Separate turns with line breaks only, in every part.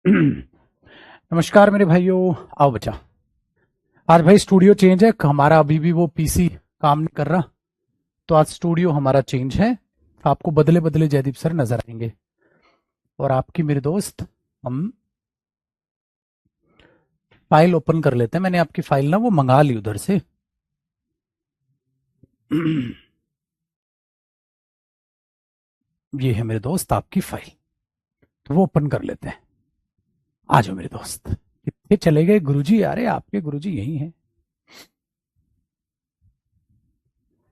नमस्कार मेरे भाइयों। आओ बच्चा। आज भाई स्टूडियो चेंज है हमारा, अभी भी वो पीसी काम नहीं कर रहा, तो आज स्टूडियो हमारा चेंज है। आपको बदले बदले जयदीप सर नजर आएंगे और आपकी मेरे दोस्त। हम फाइल ओपन कर लेते हैं। मैंने आपकी फाइल ना वो मंगा ली उधर से। ये है मेरे दोस्त आपकी फाइल, तो वो ओपन कर लेते हैं। आ जाओ मेरे दोस्त। कितने चले गए गुरुजी? अरे आपके गुरुजी यही हैं।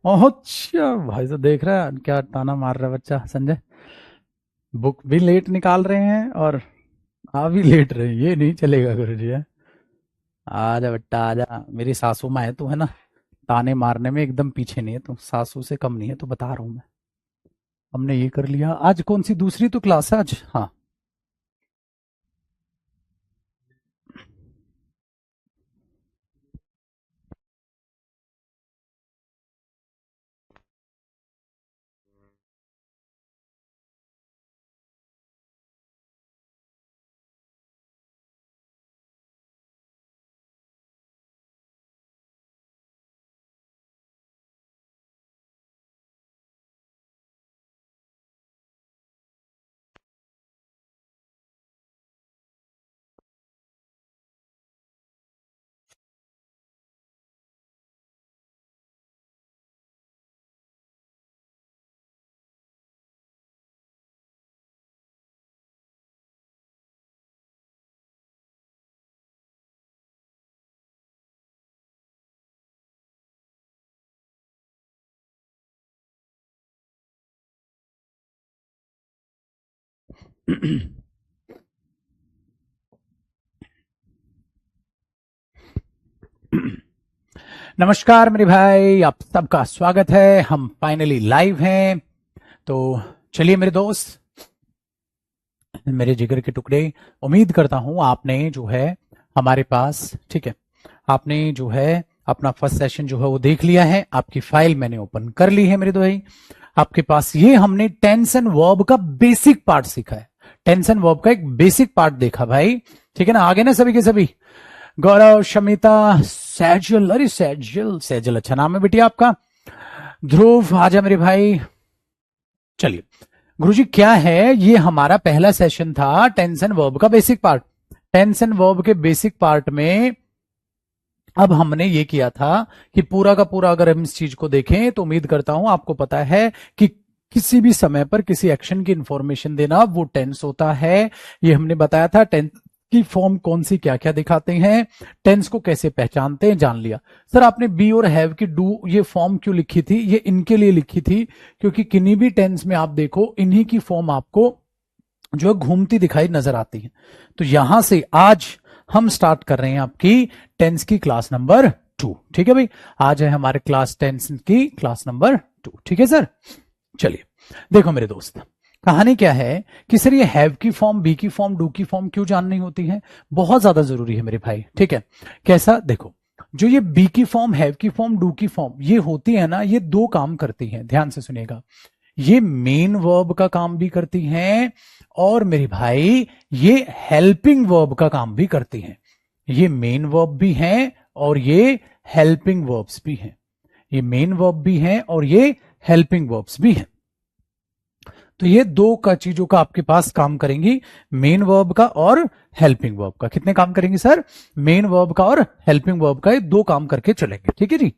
ओह अच्छा भाई साहब, देख रहा है क्या ताना मार रहा है बच्चा संजय। बुक भी लेट निकाल रहे हैं और आप भी लेट रहे हैं, ये नहीं चलेगा गुरुजी है। आजा बेटा आजा, मेरी सासू माँ है तू, है ना। ताने मारने में एकदम पीछे नहीं है तू, सासू से कम नहीं है, तो बता रहा हूं मैं। हमने ये कर लिया। आज कौन सी दूसरी तो क्लास है आज? हाँ। नमस्कार मेरे भाई, आप सबका स्वागत है। हम फाइनली लाइव हैं। तो चलिए मेरे दोस्त, मेरे जिगर के टुकड़े, उम्मीद करता हूं आपने जो है हमारे पास, ठीक है, आपने जो है अपना फर्स्ट सेशन जो है वो देख लिया है। आपकी फाइल मैंने ओपन कर ली है मेरे भाई। आपके पास ये हमने टेंस एंड वर्ब का बेसिक पार्ट सीखा है। टेंस एंड वर्ब का एक बेसिक पार्ट देखा भाई, ठीक है ना। आगे ना सभी के सभी। गौरव, शमिता, सैजल, अरे सैजल, सैजल अच्छा नाम है बेटी आपका। ध्रुव आजा मेरे भाई। चलिए गुरुजी, क्या है ये हमारा पहला सेशन था टेंस एंड वर्ब का basic part. Tense and verb के बेसिक पार्ट में अब हमने ये किया था कि पूरा का पूरा अगर हम इस चीज को देखें तो उम्मीद करता हूं आपको पता है कि किसी भी समय पर किसी एक्शन की इंफॉर्मेशन देना वो टेंस होता है। ये हमने बताया था। टेंस की फॉर्म कौन सी क्या क्या दिखाते हैं, टेंस को कैसे पहचानते हैं, जान लिया। सर आपने बी और हैव की डू ये फॉर्म क्यों लिखी थी? ये इनके लिए लिखी थी क्योंकि किन्हीं भी टेंस में आप देखो इन्हीं की फॉर्म आपको जो है घूमती दिखाई नजर आती है। तो यहां से आज हम स्टार्ट कर रहे हैं आपकी टेंस की क्लास नंबर 2। ठीक है भाई, आज है हमारे क्लास टेंस की क्लास नंबर 2। ठीक है सर। चलिए देखो मेरे दोस्त, कहानी क्या है कि सर ये हैव की फॉर्म, बी की फॉर्म, डू की फॉर्म क्यों जाननी होती है? बहुत ज्यादा जरूरी है मेरे भाई। ठीक है, कैसा? देखो, जो ये बी की फॉर्म, हैव की फॉर्म, डू की फॉर्म ये होती है ना, ये दो काम करती हैं। ध्यान से सुनिएगा, ये मेन वर्ब का काम भी करती हैं और मेरे भाई ये हेल्पिंग वर्ब का काम भी करती हैं। ये मेन वर्ब भी हैं और ये हेल्पिंग वर्ब्स भी हैं। ये मेन वर्ब भी हैं और ये हेल्पिंग वर्ब्स भी हैं। तो ये दो का चीजों का आपके पास काम करेंगी, मेन वर्ब का और हेल्पिंग वर्ब का। कितने काम करेंगे सर? मेन वर्ब का और हेल्पिंग वर्ब का, ये दो काम करके चलेंगे। ठीक है जी,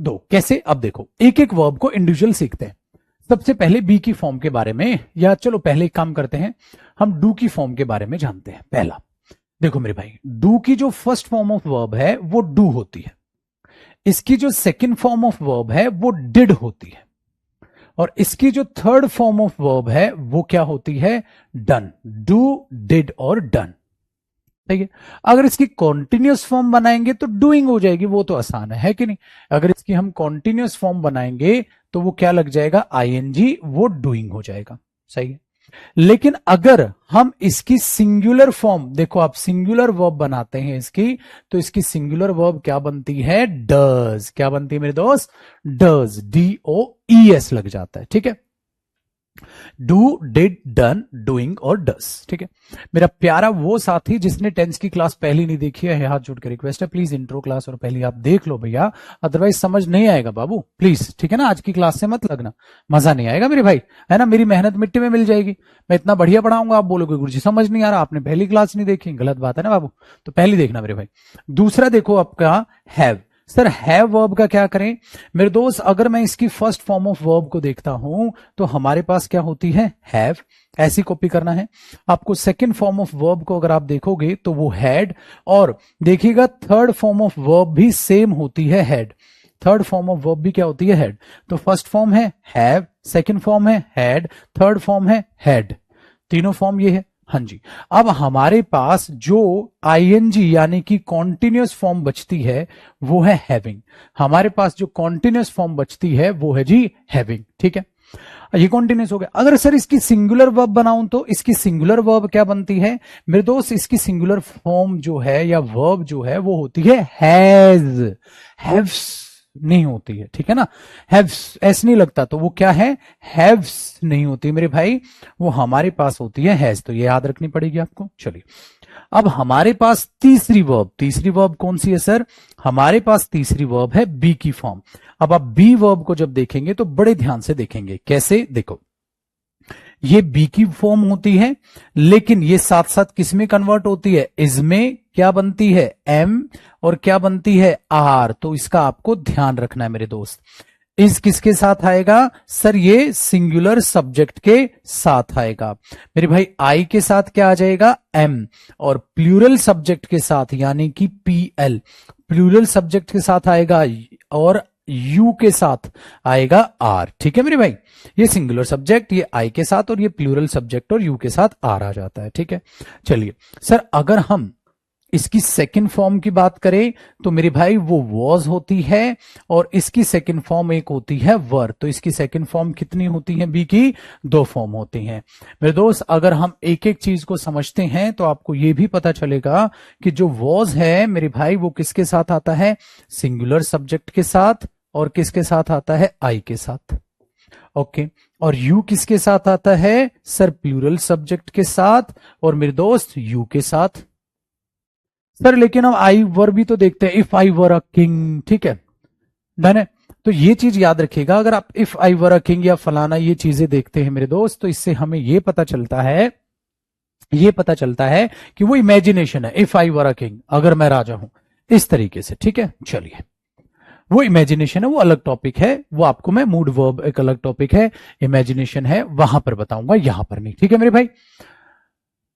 दो कैसे? अब देखो, एक एक वर्ब को इंडिविजुअल सीखते हैं। सबसे पहले बी की फॉर्म के बारे में, या चलो पहले एक काम करते हैं, हम डू की फॉर्म के बारे में जानते हैं। पहला देखो मेरे भाई, डू की जो फर्स्ट फॉर्म ऑफ वर्ब है वो डू होती है। इसकी जो सेकंड फॉर्म ऑफ वर्ब है वो डिड होती है। और इसकी जो थर्ड फॉर्म ऑफ वर्ब है वो क्या होती है? डन। डू, डिड और डन। ठीक है। अगर इसकी कॉन्टिन्यूस फॉर्म बनाएंगे तो डूइंग हो जाएगी, वो तो आसान है कि नहीं। अगर इसकी हम कॉन्टिन्यूस फॉर्म बनाएंगे तो वो क्या लग जाएगा? आईएनजी, वो डूइंग हो जाएगा। सही है। लेकिन अगर हम इसकी सिंगुलर फॉर्म, देखो आप सिंगुलर वर्ब बनाते हैं इसकी, तो इसकी सिंगुलर वर्ब क्या बनती है? डज। क्या बनती है मेरे दोस्त? डज। DOES लग जाता है। ठीक है। डू, डिड, डन, डूइंग और डस। ठीक है मेरा प्यारा वो साथी जिसने टेंस की क्लास पहली नहीं देखी है, हाथ जोड़ के रिक्वेस्ट है प्लीज इंट्रो क्लास और पहली आप देख लो भैया, अदरवाइज समझ नहीं आएगा बाबू प्लीज। ठीक है ना, आज की क्लास से मत लगना, मजा नहीं आएगा मेरे भाई, है ना, मेरी मेहनत मिट्टी में मिल जाएगी। मैं इतना बढ़िया पढ़ाऊंगा, आप बोलोगे गुरुजी समझ नहीं आ रहा, आपने पहली क्लास नहीं देखी, गलत बात है ना बाबू, तो पहली देखना मेरे भाई। दूसरा देखो आपका हैव। सर हैव वर्ब का क्या करें मेरे दोस्त, अगर मैं इसकी फर्स्ट फॉर्म ऑफ वर्ब को देखता हूं तो हमारे पास क्या होती है हैव, ऐसी कॉपी करना है आपको। सेकंड फॉर्म ऑफ वर्ब को अगर आप देखोगे तो वो हैड, और देखिएगा थर्ड फॉर्म ऑफ वर्ब भी सेम होती है had, third form of verb भी क्या होती है हैड। तो फर्स्ट फॉर्म है हैव, सेकंड फॉर्म है हैड, थर्ड फॉर्म है हैड, तीनों फॉर्म ये है। हाँ जी, अब हमारे पास जो आईएनजी यानी कि कॉन्टिन्यूअस फॉर्म बचती है वो है हैविंग, हमारे पास जो कॉन्टिन्यूअस फॉर्म बचती है वो है जी हैविंग। ठीक है ये कॉन्टिन्यूअस हो गया। अगर सर इसकी सिंगुलर वर्ब बनाऊं तो इसकी सिंगुलर वर्ब क्या बनती है मेरे दोस्त, इसकी सिंगुलर फॉर्म जो है या वर्ब जो है वो होती है हैज, हैव्स नहीं होती है। ठीक है ना, हैव्स ऐस नहीं लगता तो वो क्या है हैव्स नहीं होती मेरे भाई, वो हमारे पास होती है हैज, तो ये याद रखनी पड़ेगी आपको। चलिए अब हमारे पास तीसरी वर्ब, तीसरी वर्ब कौन सी है सर, हमारे पास तीसरी वर्ब है बी की फॉर्म। अब आप बी वर्ब को जब देखेंगे तो बड़े ध्यान से देखेंगे, कैसे देखो ये बी की फॉर्म होती है लेकिन ये साथ साथ किस में कन्वर्ट होती है, इसमें क्या बनती है एम और क्या बनती है आर, तो इसका आपको ध्यान रखना है मेरे दोस्त। इस किसके साथ आएगा सर, ये सिंगुलर सब्जेक्ट के साथ आएगा मेरे भाई, आई के साथ क्या आ जाएगा एम, और प्लूरल सब्जेक्ट के साथ यानी कि पीएल, प्लूरल सब्जेक्ट के साथ आएगा, और यू के साथ आएगा आर। ठीक है मेरे भाई, ये सिंगुलर सब्जेक्ट ये आई के साथ और ये प्लूरल सब्जेक्ट और यू के साथ आर आ जाता है। ठीक है चलिए सर अगर हम इसकी सेकंड फॉर्म की बात करें तो मेरे भाई वो वॉज होती है, और इसकी सेकंड फॉर्म एक होती है वर, तो इसकी सेकंड फॉर्म कितनी होती है बी की, दो फॉर्म होती हैं मेरे दोस्त। अगर हम एक एक चीज को समझते हैं तो आपको ये भी पता चलेगा कि जो वॉज है मेरे भाई वो किसके साथ आता है, सिंगुलर सब्जेक्ट के साथ, और किसके साथ आता है आई के साथ। ओके और यू किसके साथ आता है सर, प्लूरल सब्जेक्ट के साथ, और मेरे दोस्त यू के साथ। सर लेकिन हम आई वर भी तो देखते हैं, if I were a king. ठीक है डन है, तो ये चीज याद रखिएगा, अगर आप if I were a king या फलाना ये चीजें देखते हैं मेरे दोस्त तो इससे हमें ये पता चलता है, ये पता चलता है कि वो इमेजिनेशन है, if I were a king अगर मैं राजा हूं, इस तरीके से। ठीक है चलिए वो इमेजिनेशन है, वो अलग टॉपिक है, वो आपको मैं मूड वर्ब एक अलग टॉपिक है, इमेजिनेशन है वहां पर बताऊंगा, यहां पर नहीं। ठीक है मेरे भाई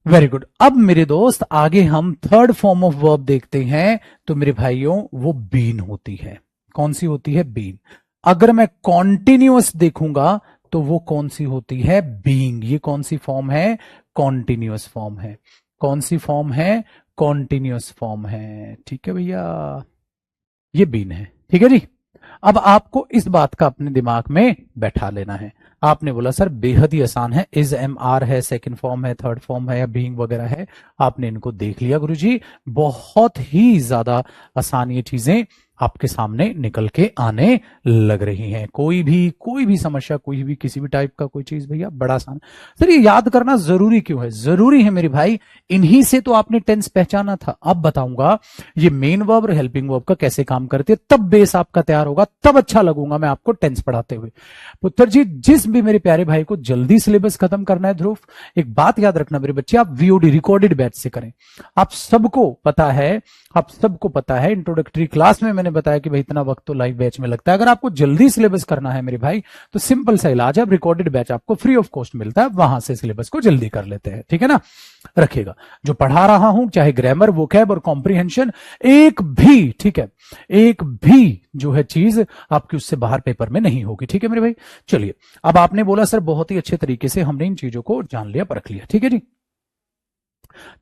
वेरी गुड। अब मेरे दोस्त आगे हम थर्ड फॉर्म ऑफ वर्ब देखते हैं, तो मेरे भाइयों वो बीन होती है। कौन सी होती है, बीन। अगर मैं कॉन्टिन्यूअस देखूंगा तो वो कौन सी होती है, बीइंग। ये कौन सी फॉर्म है, कॉन्टिन्यूअस फॉर्म है। कौन सी फॉर्म है, कॉन्टिन्यूअस फॉर्म है। ठीक है भैया ये बीन है। ठीक है जी, अब आपको इस बात का अपने दिमाग में बैठा लेना है। आपने बोला सर बेहद ही आसान है, इज एम आर है, सेकंड फॉर्म है, थर्ड फॉर्म है या बीइंग वगैरह है, आपने इनको देख लिया गुरुजी, बहुत ही ज्यादा आसान ये चीजें आपके सामने निकल के आने लग रही हैं। कोई भी समस्या, कोई भी किसी भी टाइप का कोई चीज भैया बड़ा आसान। सर ये याद करना जरूरी क्यों है, जरूरी है मेरे भाई, इन्हीं से तो आपने टेंस पहचाना था। अब बताऊंगा ये मेन वर्ब और हेल्पिंग वर्ब का कैसे काम करते हैं, तब बेस आपका तैयार होगा, तब अच्छा लगूंगा मैं आपको टेंस पढ़ाते हुए। पुत्र जी जिस भी मेरे प्यारे भाई को जल्दी सिलेबस खत्म करना है, ध्रुव एक बात याद रखना मेरे बच्चे, आप वीओडी रिकॉर्डेड बैच से करें। आप सबको पता है, आप सबको पता है, इंट्रोडक्टरी क्लास में मैंने बताया कि भाई इतना वक्त तो लाइव बैच में लगता है। अगर आपको जल्दी सिलेबस करना है मेरे भाई तो सिंपल सा इलाज है, रिकॉर्डेड बैच आपको फ्री ऑफ कॉस्ट मिलता है, वहां से सिलेबस को जल्दी कर लेते हैं। ठीक है ना, रखेगा जो पढ़ा रहा हूं, चाहे ग्रामर, वोकैब और कॉम्प्रिहेंशन, एक भी, ठीक है, एक भी जो है चीज आपकी उससे बाहर पेपर में नहीं होगी। ठीक है मेरे भाई चलिए, अब आपने बोला सर बहुत ही अच्छे तरीके से हमने इन चीजों को जान लिया, परख लिया। ठीक है जी,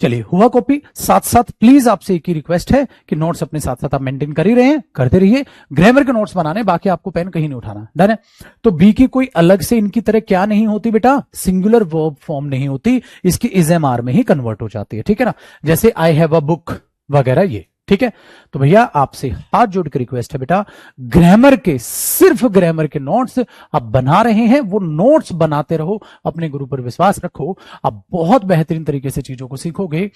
चलिए हुआ कॉपी। साथ साथ प्लीज आपसे एक ही रिक्वेस्ट है कि नोट्स अपने साथ साथ आप मेंटेन कर ही रहे हैं, करते रहिए, ग्रामर के नोट्स बनाने, बाकी आपको पेन कहीं नहीं उठाना। डन है, तो बी की कोई अलग से इनकी तरह क्या नहीं होती बेटा, सिंगुलर वर्ब फॉर्म नहीं होती, इसकी इज एम आर में ही कन्वर्ट हो जाती है। ठीक है ना, जैसे आई हैव अ बुक वगैरह, ये ठीक है। तो भैया आपसे हाथ जोड़ के रिक्वेस्ट है बेटा, ग्रामर के, सिर्फ ग्रामर के नोट्स आप बना रहे हैं, वो नोट्स बनाते रहो, अपने गुरु पर विश्वास रखो, आप बहुत बेहतरीन तरीके से चीजों को सीखोगे।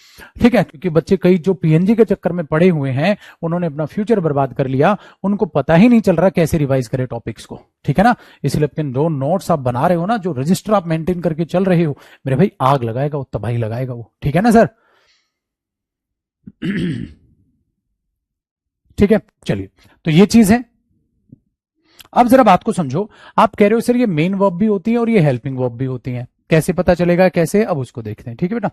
ठीक है, क्योंकि बच्चे कई जो पीएनजी के चक्कर में पड़े हुए हैं, उन्होंने अपना फ्यूचर बर्बाद कर लिया, उनको पता ही नहीं चल रहा कैसे रिवाइज करे टॉपिक्स को। ठीक है ना, इसलिए अपने दो नोट्स आप बना रहे हो ना, जो रजिस्टर आप मेंटेन करके चल रहे हो, मेरे भाई आग लगाएगा वो, तबाही लगाएगा वो। ठीक है ना सर? ठीक है, चलिए, तो ये चीज है। अब जरा बात को समझो, आप कह रहे हो सर ये मेन वर्ब भी होती है और ये हेल्पिंग वर्ब भी होती है, कैसे पता चलेगा, कैसे, अब उसको देखते हैं। ठीक है बेटा,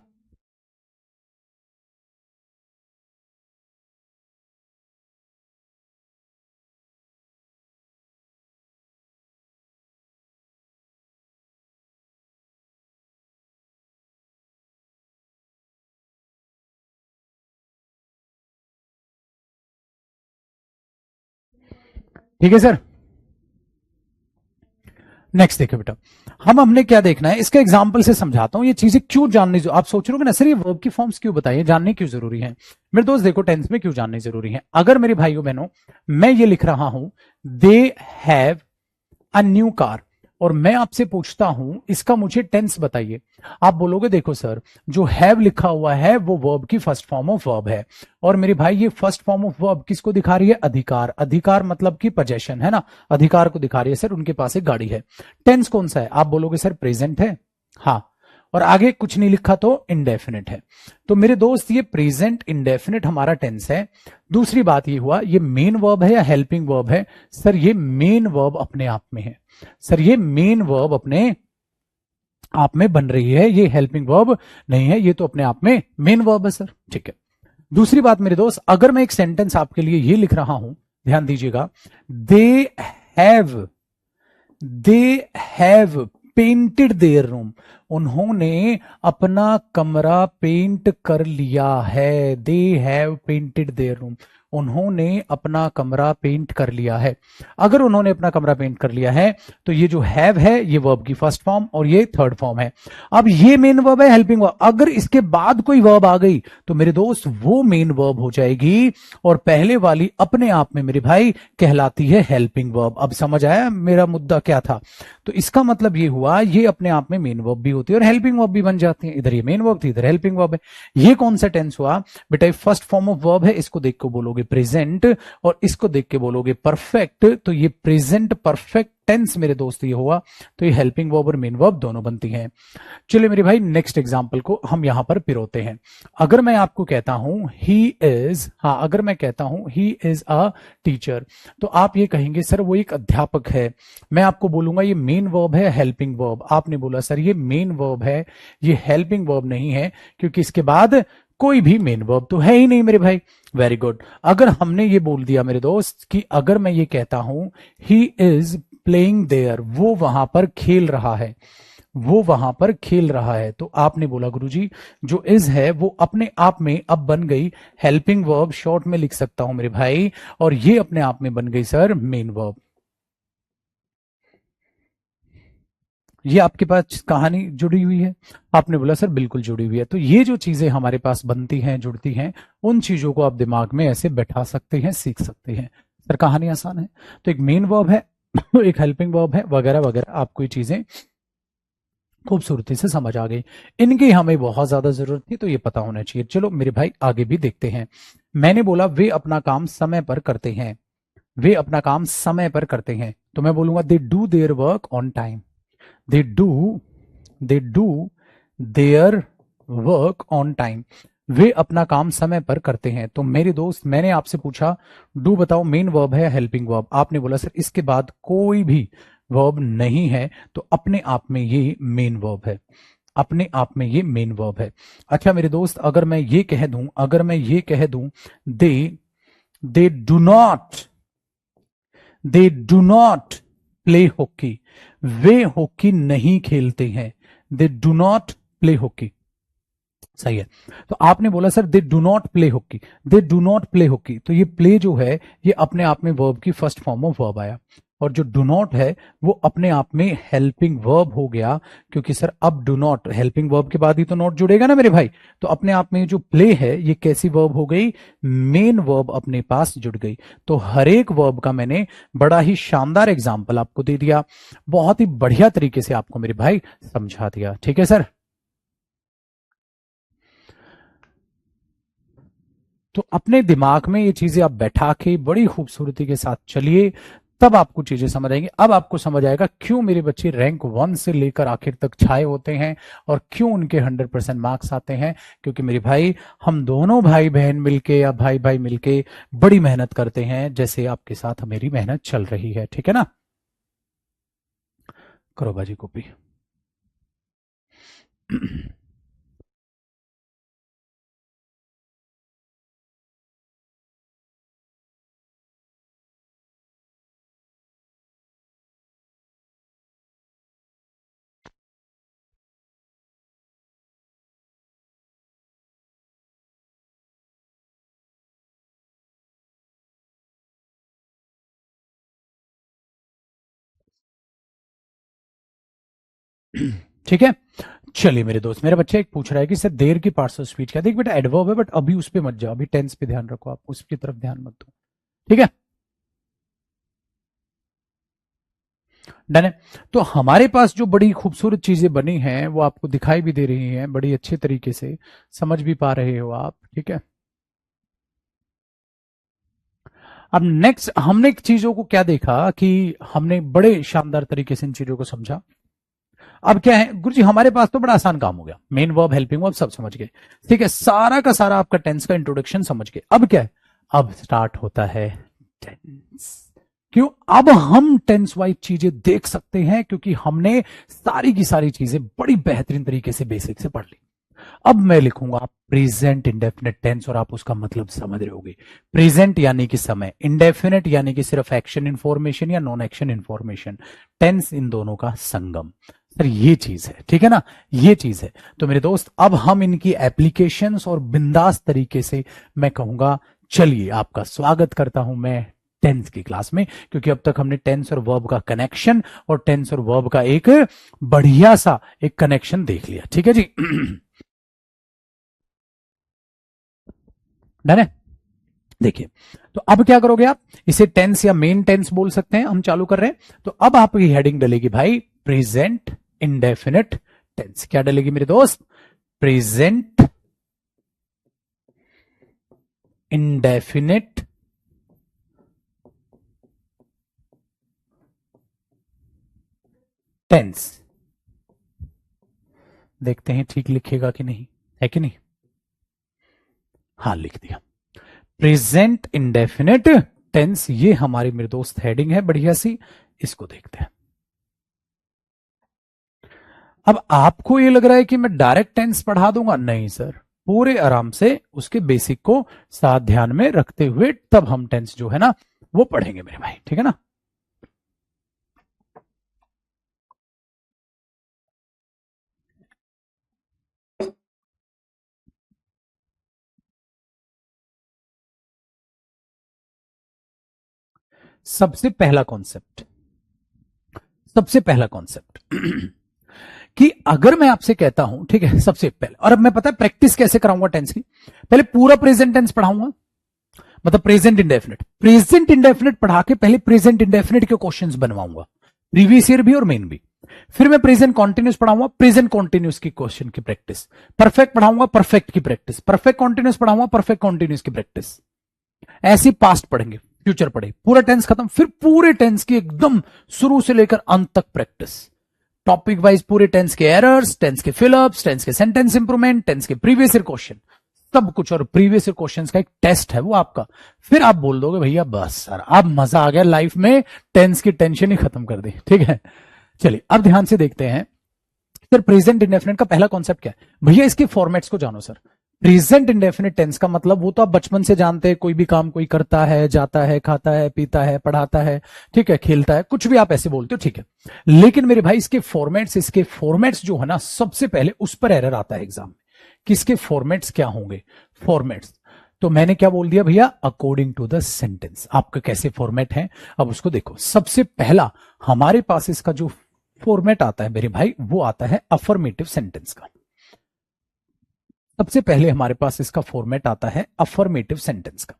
ठीक है सर। नेक्स्ट देखिए बेटा, हमने क्या देखना है, इसका एग्जाम्पल से समझाता हूं ये चीजें क्यों जाननी। जो आप सोच रहे हो ना सर ये वर्ब की फॉर्म्स क्यों बताइए, जानने क्यों जरूरी है। मेरे दोस्त देखो, टेंस में क्यों जानने जरूरी है। अगर मेरे भाइयों बहनों मैं ये लिख रहा हूं they have a new car, और मैं आपसे पूछता हूं इसका मुझे टेंस बताइए, आप बोलोगे देखो सर जो हैव लिखा हुआ है वो वर्ब की फर्स्ट फॉर्म ऑफ वर्ब है, और मेरे भाई ये फर्स्ट फॉर्म ऑफ वर्ब किसको दिखा रही है, अधिकार। अधिकार मतलब कि पोजेशन है ना, अधिकार को दिखा रही है सर, उनके पास एक गाड़ी है। टेंस कौन सा है, आप बोलोगे सर प्रेजेंट है, हाँ, और आगे कुछ नहीं लिखा तो इंडेफिनिट है। तो मेरे दोस्त ये प्रेजेंट इंडेफिनिट हमारा टेंस है। दूसरी बात ये हुआ, ये मेन वर्ब है या हेल्पिंग वर्ब है, सर ये मेन वर्ब अपने आप में है। सर ये मेन वर्ब अपने आप में बन रही है, ये हेल्पिंग वर्ब नहीं है, ये तो अपने आप में मेन वर्ब है सर। ठीक है, दूसरी बात मेरे दोस्त, अगर मैं एक सेंटेंस आपके लिए ये लिख रहा हूं, ध्यान दीजिएगा, they have they have painted their room, उन्होंने अपना कमरा पेंट कर लिया है। They have painted their room, उन्होंने अपना कमरा पेंट कर लिया है। अगर उन्होंने अपना कमरा पेंट कर लिया है तो ये जो हैव है ये वर्ब की फर्स्ट फॉर्म और ये थर्ड फॉर्म है। अब ये मेन वर्ब है, हेल्पिंग वर्ब, अगर इसके बाद कोई वर्ब आ गई तो मेरे दोस्त वो मेन वर्ब हो जाएगी, और पहले वाली अपने आप में मेरे भाई कहलाती है हेल्पिंग वर्ब। अब समझ आया मेरा मुद्दा क्या था। तो इसका मतलब ये हुआ, ये अपने आप में मेन वर्ब भी होती है और हेल्पिंग वर्ब भी बन जाती है। इधर ये मेन वर्ब थी, इधर हेल्पिंग वर्ब है। ये कौन सा टेंस हुआ बेटा, फर्स्ट फॉर्म ऑफ वर्ब है, इसको देख के बोलोगे प्रेजेंट, और इसको देख के बोलोगे परफेक्ट। तो ये प्रेजेंट परफेक्ट टेंस मेरे दोस्त ये हुआ, तो ये हेल्पिंग वर्ब और मेन वर्ब दोनों बनती हैं। चलिए मेरे भाई नेक्स्ट एग्जांपल को हम यहां पर पिरोते हैं। अगर मैं आपको कहता हूं ही इज, हाँ अगर मैं कहता हूं ही इज अ टीचर, तो आप ये कहेंगे सर वो एक अध्यापक है। मैं आपको बोलूंगा ये मेन वर्ब है हेल्पिंग वर्ब, आपने बोला सर ये मेन वर्ब है, ये हेल्पिंग वर्ब नहीं है, क्योंकि इसके बाद कोई भी मेन वर्ब तो है ही नहीं मेरे भाई। Very good. अगर हमने ये बोल दिया मेरे दोस्त कि अगर मैं ये कहता हूं ही इज प्लेइंग देयर, वो वहां पर खेल रहा है, वो वहां पर खेल रहा है, तो आपने बोला गुरुजी जो इज है वो अपने आप में अब बन गई हेल्पिंग वर्ब, शॉर्ट में लिख सकता हूं मेरे भाई, और ये अपने आप में बन गई सर मेन वर्ब। ये आपके पास कहानी जुड़ी हुई है, आपने बोला सर बिल्कुल जुड़ी हुई है। तो ये जो चीजें हमारे पास बनती हैं जुड़ती हैं, उन चीजों को आप दिमाग में ऐसे बैठा सकते हैं, सीख सकते हैं। सर कहानी आसान है, तो एक मेन वर्ब है एक हेल्पिंग वर्ब है, वगैरह वगैरह, आपको ये चीजें खूबसूरती से समझ आ गई। इनकी हमें बहुत ज्यादा जरूरत थी, तो ये पता होना चाहिए। चलो मेरे भाई आगे भी देखते हैं। मैंने बोला वे अपना काम समय पर करते हैं, वे अपना काम समय पर करते हैं, तो मैं बोलूंगा they do their work on time. They do they do their work on time, वे अपना काम समय पर करते हैं। तो मेरे दोस्त मैंने आपसे पूछा डू बताओ मेन वर्ब है या हेल्पिंग वर्ब, आपने बोला सर इसके बाद कोई भी वर्ब नहीं है, तो अपने आप में ये मेन वर्ब है, अपने आप में ये मेन वर्ब है। अच्छा मेरे दोस्त अगर मैं ये कह दूं, अगर मैं ये कह दूं they they do not they do not play hockey, वे हॉकी नहीं खेलते हैं, they do not play hockey, सही है। तो आपने बोला sir they do not play hockey, they do not play hockey, तो ये प्ले जो है ये अपने आप में वर्ब की फर्स्ट फॉर्म ऑफ वर्ब आया, और जो डू नॉट है वो अपने आप में हेल्पिंग वर्ब हो गया, क्योंकि सर अब डू नॉट हेल्पिंग वर्ब के बाद ही तो नॉट जुड़ेगा ना मेरे भाई। तो अपने आप में जो प्ले है ये कैसी वर्ब हो गई, मेन वर्ब अपने पास जुड़ गई। तो हर एक वर्ब का मैंने बड़ा ही शानदार एग्जाम्पल आपको दे दिया, बहुत ही बढ़िया तरीके से आपको मेरे भाई समझा दिया। ठीक है सर। तो अपने दिमाग में ये चीजें आप बैठा के बड़ी खूबसूरती के साथ चलिए, तब आपको चीजें समझ आएंगी। अब आपको समझ आएगा क्यों मेरे बच्चे रैंक 1 से लेकर आखिर तक छाए होते हैं और क्यों उनके 100% मार्क्स आते हैं। क्योंकि मेरे भाई हम दोनों भाई बहन मिलके या भाई भाई मिलके बड़ी मेहनत करते हैं, जैसे आपके साथ मेरी मेहनत चल रही है। ठीक है ना, करो बाजी कॉपी। ठीक है, चलिए मेरे दोस्त, मेरा बच्चा एक पूछ रहा है कि सर देर की पार्ट्स ऑफ स्पीच क्या। देख बेटा एडवर्ब है, बट अभी उस पर मत जाओ, अभी टेंस पे ध्यान रखो, आप उसकी तरफ ध्यान मत दो। ठीक है, डन है। तो हमारे पास जो बड़ी खूबसूरत चीजें बनी हैं वो आपको दिखाई भी दे रही हैं बड़ी अच्छे तरीके से, समझ भी पा रहे हो आप। ठीक है, अब नेक्स्ट हमने चीजों को क्या देखा कि हमने बड़े शानदार तरीके से इन चीजों को समझा। अब क्या है गुरुजी, हमारे पास तो बड़ा आसान काम हो गया, मेन वर्ब हेल्पिंग वर्ब सब समझ गए। ठीक है, सारा का सारा आपका टेंस का इंट्रोडक्शन समझ गए। अब क्या है, अब स्टार्ट होता है टेंस। क्यों, अब हम टेंस वाइज चीजें देख सकते हैं, क्योंकि हमने सारी की सारी चीजें बड़ी बेहतरीन तरीके से बेसिक से पढ़ ली। अब मैं लिखूंगा प्रेजेंट इंडेफिनिट टेंस और आप उसका मतलब समझ रहे होगे। प्रेजेंट यानी कि समय, इंडेफिनिट यानी कि सिर्फ एक्शन इंफॉर्मेशन या नॉन एक्शन इंफॉर्मेशन, टेंस इन दोनों का संगम। सर ये चीज है, ठीक है ना, ये चीज है। तो मेरे दोस्त अब हम इनकी एप्लीकेशंस और बिंदास तरीके से मैं कहूंगा, चलिए आपका स्वागत करता हूं मैं टेंस की क्लास में, क्योंकि अब तक हमने टेंस और वर्ब का कनेक्शन और टेंस और वर्ब का एक बढ़िया सा एक कनेक्शन देख लिया। ठीक है जी, डन है। देखिए, तो अब क्या करोगे आप, इसे टेंस या मेन टेंस बोल सकते हैं, हम चालू कर रहे हैं। तो अब आपकी हेडिंग डलेगी भाई प्रेजेंट इंडेफिनिट टेंस। क्या डलेगी मेरे दोस्त, प्रेजेंट इंडेफिनिट टेंस। देखते हैं ठीक लिखेगा कि नहीं, है कि नहीं। हाँ लिख दिया, प्रेजेंट इंडेफिनिट टेंस। ये हमारी मेरे दोस्त हेडिंग है बढ़िया सी, इसको देखते हैं। अब आपको ये लग रहा है कि मैं डायरेक्ट टेंस पढ़ा दूंगा, नहीं सर, पूरे आराम से उसके बेसिक को साथ ध्यान में रखते हुए तब हम टेंस जो है ना वो पढ़ेंगे मेरे भाई। ठीक है ना, सबसे पहला कॉन्सेप्ट, सबसे पहला कॉन्सेप्ट कि अगर मैं आपसे कहता हूं, ठीक है, सबसे पहले, और अब मैं पता है प्रैक्टिस कैसे कराऊंगा टेंस की, पहले पूरा प्रेजेंट टेंस पढ़ाऊंगा, मतलब प्रेजेंट इंडेफिनिट, प्रेजेंट इंडेफिनिट पढ़ा के पहले प्रेजेंट इंडेफिनिट के क्वेश्चंस बनवाऊंगा, प्रीवियस ईयर भी और मेन भी। फिर मैं प्रेजेंट कॉन्टिन्यूस पढ़ाऊंगा, प्रेजेंट कॉन्टिन्यूस की क्वेश्चन की प्रैक्टिस, परफेक्ट पढ़ाऊंगा, परफेक्ट की प्रैक्टिस, परफेक्ट कॉन्टिन्यूस पढ़ाऊंगा, परफेक्ट कॉन्टिन्यूस की प्रैक्टिस। ऐसे पास्ट पढ़ेंगे, फ्यूचर पढ़े, पूरा टेंस खत्म, फिर पूरे टेंस की एकदम शुरू से लेकर अंत तक प्रैक्टिस, टॉपिक वाइज पूरे टेंस के एरर्स, टेंस के फिलअप्स, टेंस के सेंटेंस इंप्रूवमेंट, टेंस के प्रीवियस ईयर क्वेश्चन, सब कुछ। और प्रीवियस ईयर क्वेश्चंस का एक टेस्ट है वो आपका। फिर आप बोल दोगे भैया बस सर अब मजा आ गया लाइफ में, टेंस की टेंशन ही खत्म कर दी। ठीक है, चलिए अब ध्यान से देखते हैं। सर प्रेजेंट इंडेफिनिट का पहला कॉन्सेप्ट क्या है भैया, इसके फॉर्मेट्स को जानो सर। प्रेजेंट इंडेफिनिट टेंस का मतलब वो तो आप बचपन से जानते हैं, कोई भी काम कोई करता है, जाता है, खाता है, पीता है, पढ़ाता है, ठीक है, खेलता है, कुछ भी आप ऐसे बोलते हो, ठीक है। लेकिन मेरे भाई इसके फॉर्मेट्स जो है ना, सबसे पहले उस पर एरर आता है एग्जाम में, किसके फॉर्मेट्स क्या होंगे, फॉर्मेट्स। तो मैंने क्या बोल दिया भैया, अकॉर्डिंग टू द सेंटेंस। आपका कैसे फॉर्मेट है अब उसको देखो। सबसे पहला हमारे पास इसका जो फॉर्मेट आता है मेरे भाई, वो आता है अफर्मेटिव सेंटेंस का। सबसे पहले हमारे पास इसका फॉर्मेट आता है अफर्मेटिव सेंटेंस का।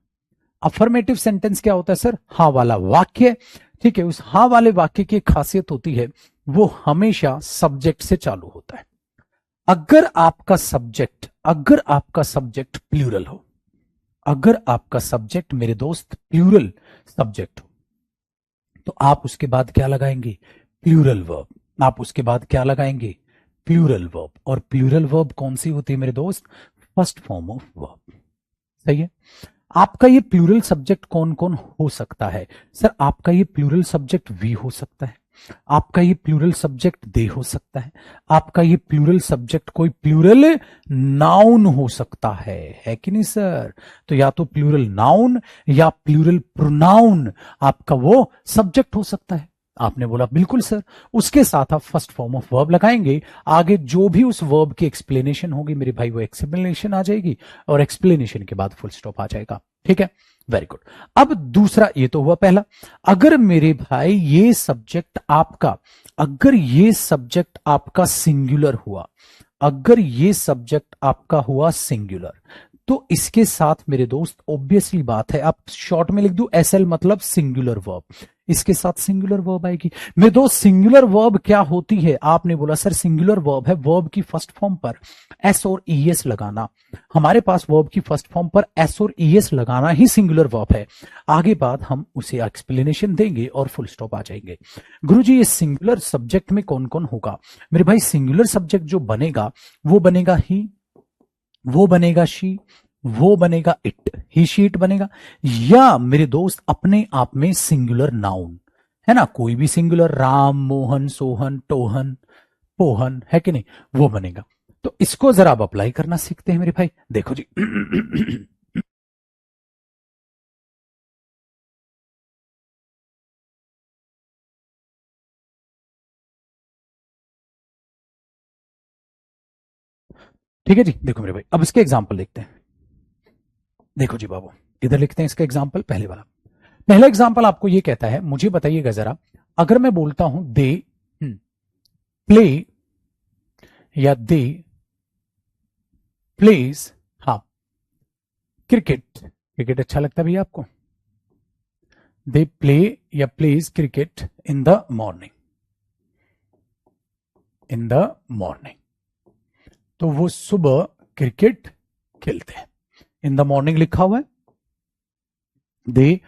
अफर्मेटिव सेंटेंस क्या होता है सर, हाँ वाला वाक्य। ठीक है, उस हाँ वाले वाक्य की खासियत होती है वो हमेशा सब्जेक्ट से चालू होता है। अगर आपका सब्जेक्ट प्लूरल हो, अगर आपका सब्जेक्ट मेरे दोस्त प्लूरल सब्जेक्ट हो, तो आप उसके बाद क्या लगाएंगे, प्लूरल वर्ब। आप उसके बाद क्या लगाएंगे, प्लूरल वर्ब। और प्लूरल वर्ब कौन सी होती है मेरे दोस्त, फर्स्ट फॉर्म ऑफ वर्ब। सही है। आपका ये प्लूरल सब्जेक्ट कौन कौन हो सकता है सर, आपका ये प्लूरल सब्जेक्ट वी हो सकता है, आपका ये प्लूरल सब्जेक्ट दे हो सकता है, आपका ये प्लूरल सब्जेक्ट कोई प्लूरल नाउन हो सकता है कि नहीं सर। तो या तो प्लूरल नाउन या प्लूरल प्रोनाउन आपका वो सब्जेक्ट हो सकता है। आपने बोला बिल्कुल सर। उसके साथ आप फर्स्ट फॉर्म ऑफ वर्ब लगाएंगे, आगे जो भी उस वर्ब की एक्सप्लेनेशन होगी मेरे भाई वो एक्सप्लेनेशन आ जाएगी, और एक्सप्लेनेशन के बाद फुल स्टॉप आ जाएगा। ठीक है, वेरी गुड। अब दूसरा, ये तो हुआ पहला। अगर मेरे भाई ये सब्जेक्ट आपका, अगर ये सब्जेक्ट आपका सिंगुलर हुआ, अगर ये सब्जेक्ट आपका हुआ सिंगुलर, तो इसके साथ मेरे दोस्त ऑब्वियसली बात है, आप शॉर्ट में लिख दो एसएल मतलब सिंगुलर वर्ब, इसके साथ सिंगुलर वर्ब आएगी। मेरे दोस्त सिंगुलर वर्ब क्या होती है, आपने बोला सर सिंगुलर वर्ब है वर्ब की फर्स्ट फॉर्म पर एस और ईएस लगाना। हमारे पास वर्ब की फर्स्ट फॉर्म पर एस और ईएस लगाना ही सिंगुलर वर्ब है। आगे बात हम उसे एक्सप्लेनेशन देंगे और फुल स्टॉप आ जाएंगे। गुरुजी ये सिंगुलर सब्जेक्ट में कौन कौन होगा, मेरे भाई सिंगुलर सब्जेक्ट जो बनेगा वो बनेगा ही, वो बनेगा शी, वो बनेगा इट, ही शी इट बनेगा, या मेरे दोस्त अपने आप में सिंगुलर नाउन है ना, कोई भी सिंगुलर, राम मोहन सोहन टोहन पोहन, है कि नहीं, वो बनेगा। तो इसको जरा आप अप्लाई करना सीखते हैं मेरे भाई। देखो जी ठीक है जी, देखो मेरे भाई अब इसके एग्जाम्पल देखते हैं। देखो जी बाबू, इधर लिखते हैं इसका एग्जाम्पल, पहले वाला। पहला एग्जाम्पल आपको ये कहता है, मुझे बताइएगा जरा, अगर मैं बोलता हूं दे प्ले या दे प्लेज, हाँ क्रिकेट, क्रिकेट अच्छा लगता है भैया आपको, दे प्ले या pledge cricket in the morning, in the morning, तो वो सुबह क्रिकेट खेलते हैं। इन द मॉर्निंग लिखा हुआ है, दे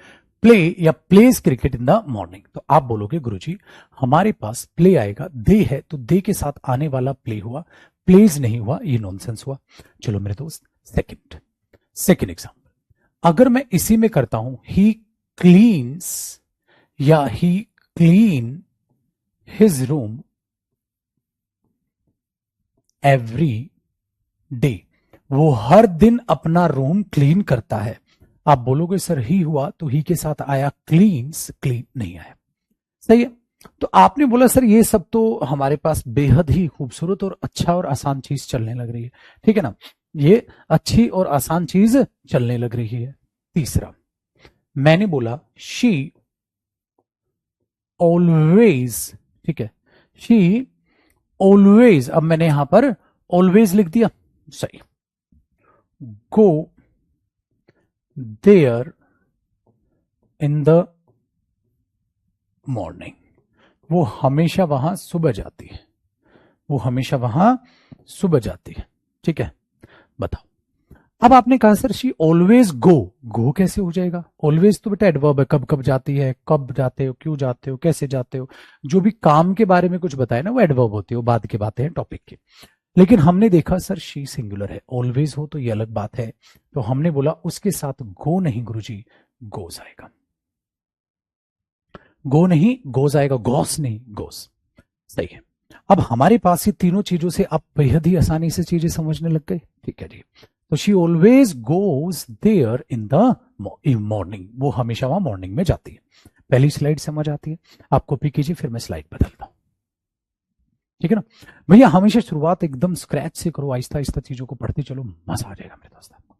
प्ले या pledge cricket in the morning. तो आप बोलोगे गुरुजी हमारे पास प्ले आएगा, दे है तो दे के साथ आने वाला प्ले हुआ, प्लेज नहीं हुआ, ये नॉनसेंस हुआ। चलो मेरे दोस्त सेकंड एग्जांपल, अगर मैं इसी में करता हूं ही क्लीन्स या he clean his room every day, वो हर दिन अपना रूम क्लीन करता है। आप बोलोगे सर ही हुआ तो ही के साथ आया क्लीन्स, क्लीन नहीं आया। सही है। तो आपने बोला सर ये सब तो हमारे पास बेहद ही खूबसूरत और अच्छा और आसान चीज चलने लग रही है, ठीक है ना, ये अच्छी और आसान चीज चलने लग रही है। तीसरा, मैंने बोला शी ऑलवेज, ठीक है, शी ऑलवेज, अब मैंने यहां पर ऑलवेज लिख दिया, सही, go there in the morning, वो हमेशा वहां सुबह जाती है, वो हमेशा वहां सुबह जाती है। ठीक है, बताओ। अब आपने कहा सर शी ऑलवेज गो, गो कैसे हो जाएगा, ऑलवेज तो बेटा एडवर्ब है, कब कब जाती है, कब जाते हो, क्यों जाते हो, कैसे जाते हो, जो भी काम के बारे में कुछ बताए ना वो एडवर्ब होती है, वो बाद की बातें हैं टॉपिक की। लेकिन हमने देखा सर शी सिंगुलर है, ऑलवेज हो तो ये अलग बात है, तो हमने बोला उसके साथ गो नहीं गुरुजी, गोज आएगा, गो नहीं गोज आएगा, गॉस नहीं गोस। सही है। अब हमारे पास ये तीनों चीजों से आप बेहद ही आसानी से चीजें समझने लग गए। ठीक है जी, तो she always goes there in the morning, वो हमेशा वहां मॉर्निंग में जाती है। पहली स्लाइड समझ आती है, आप कॉपी कीजिए, फिर मैं स्लाइड बदलता हूं। ठीक है ना भैया, हमेशा शुरुआत एकदम स्क्रैच से करो, आहिस्ता आहिस्ता चीजों को पढ़ते चलो, मजा आ जाएगा मेरे दोस्त आपको।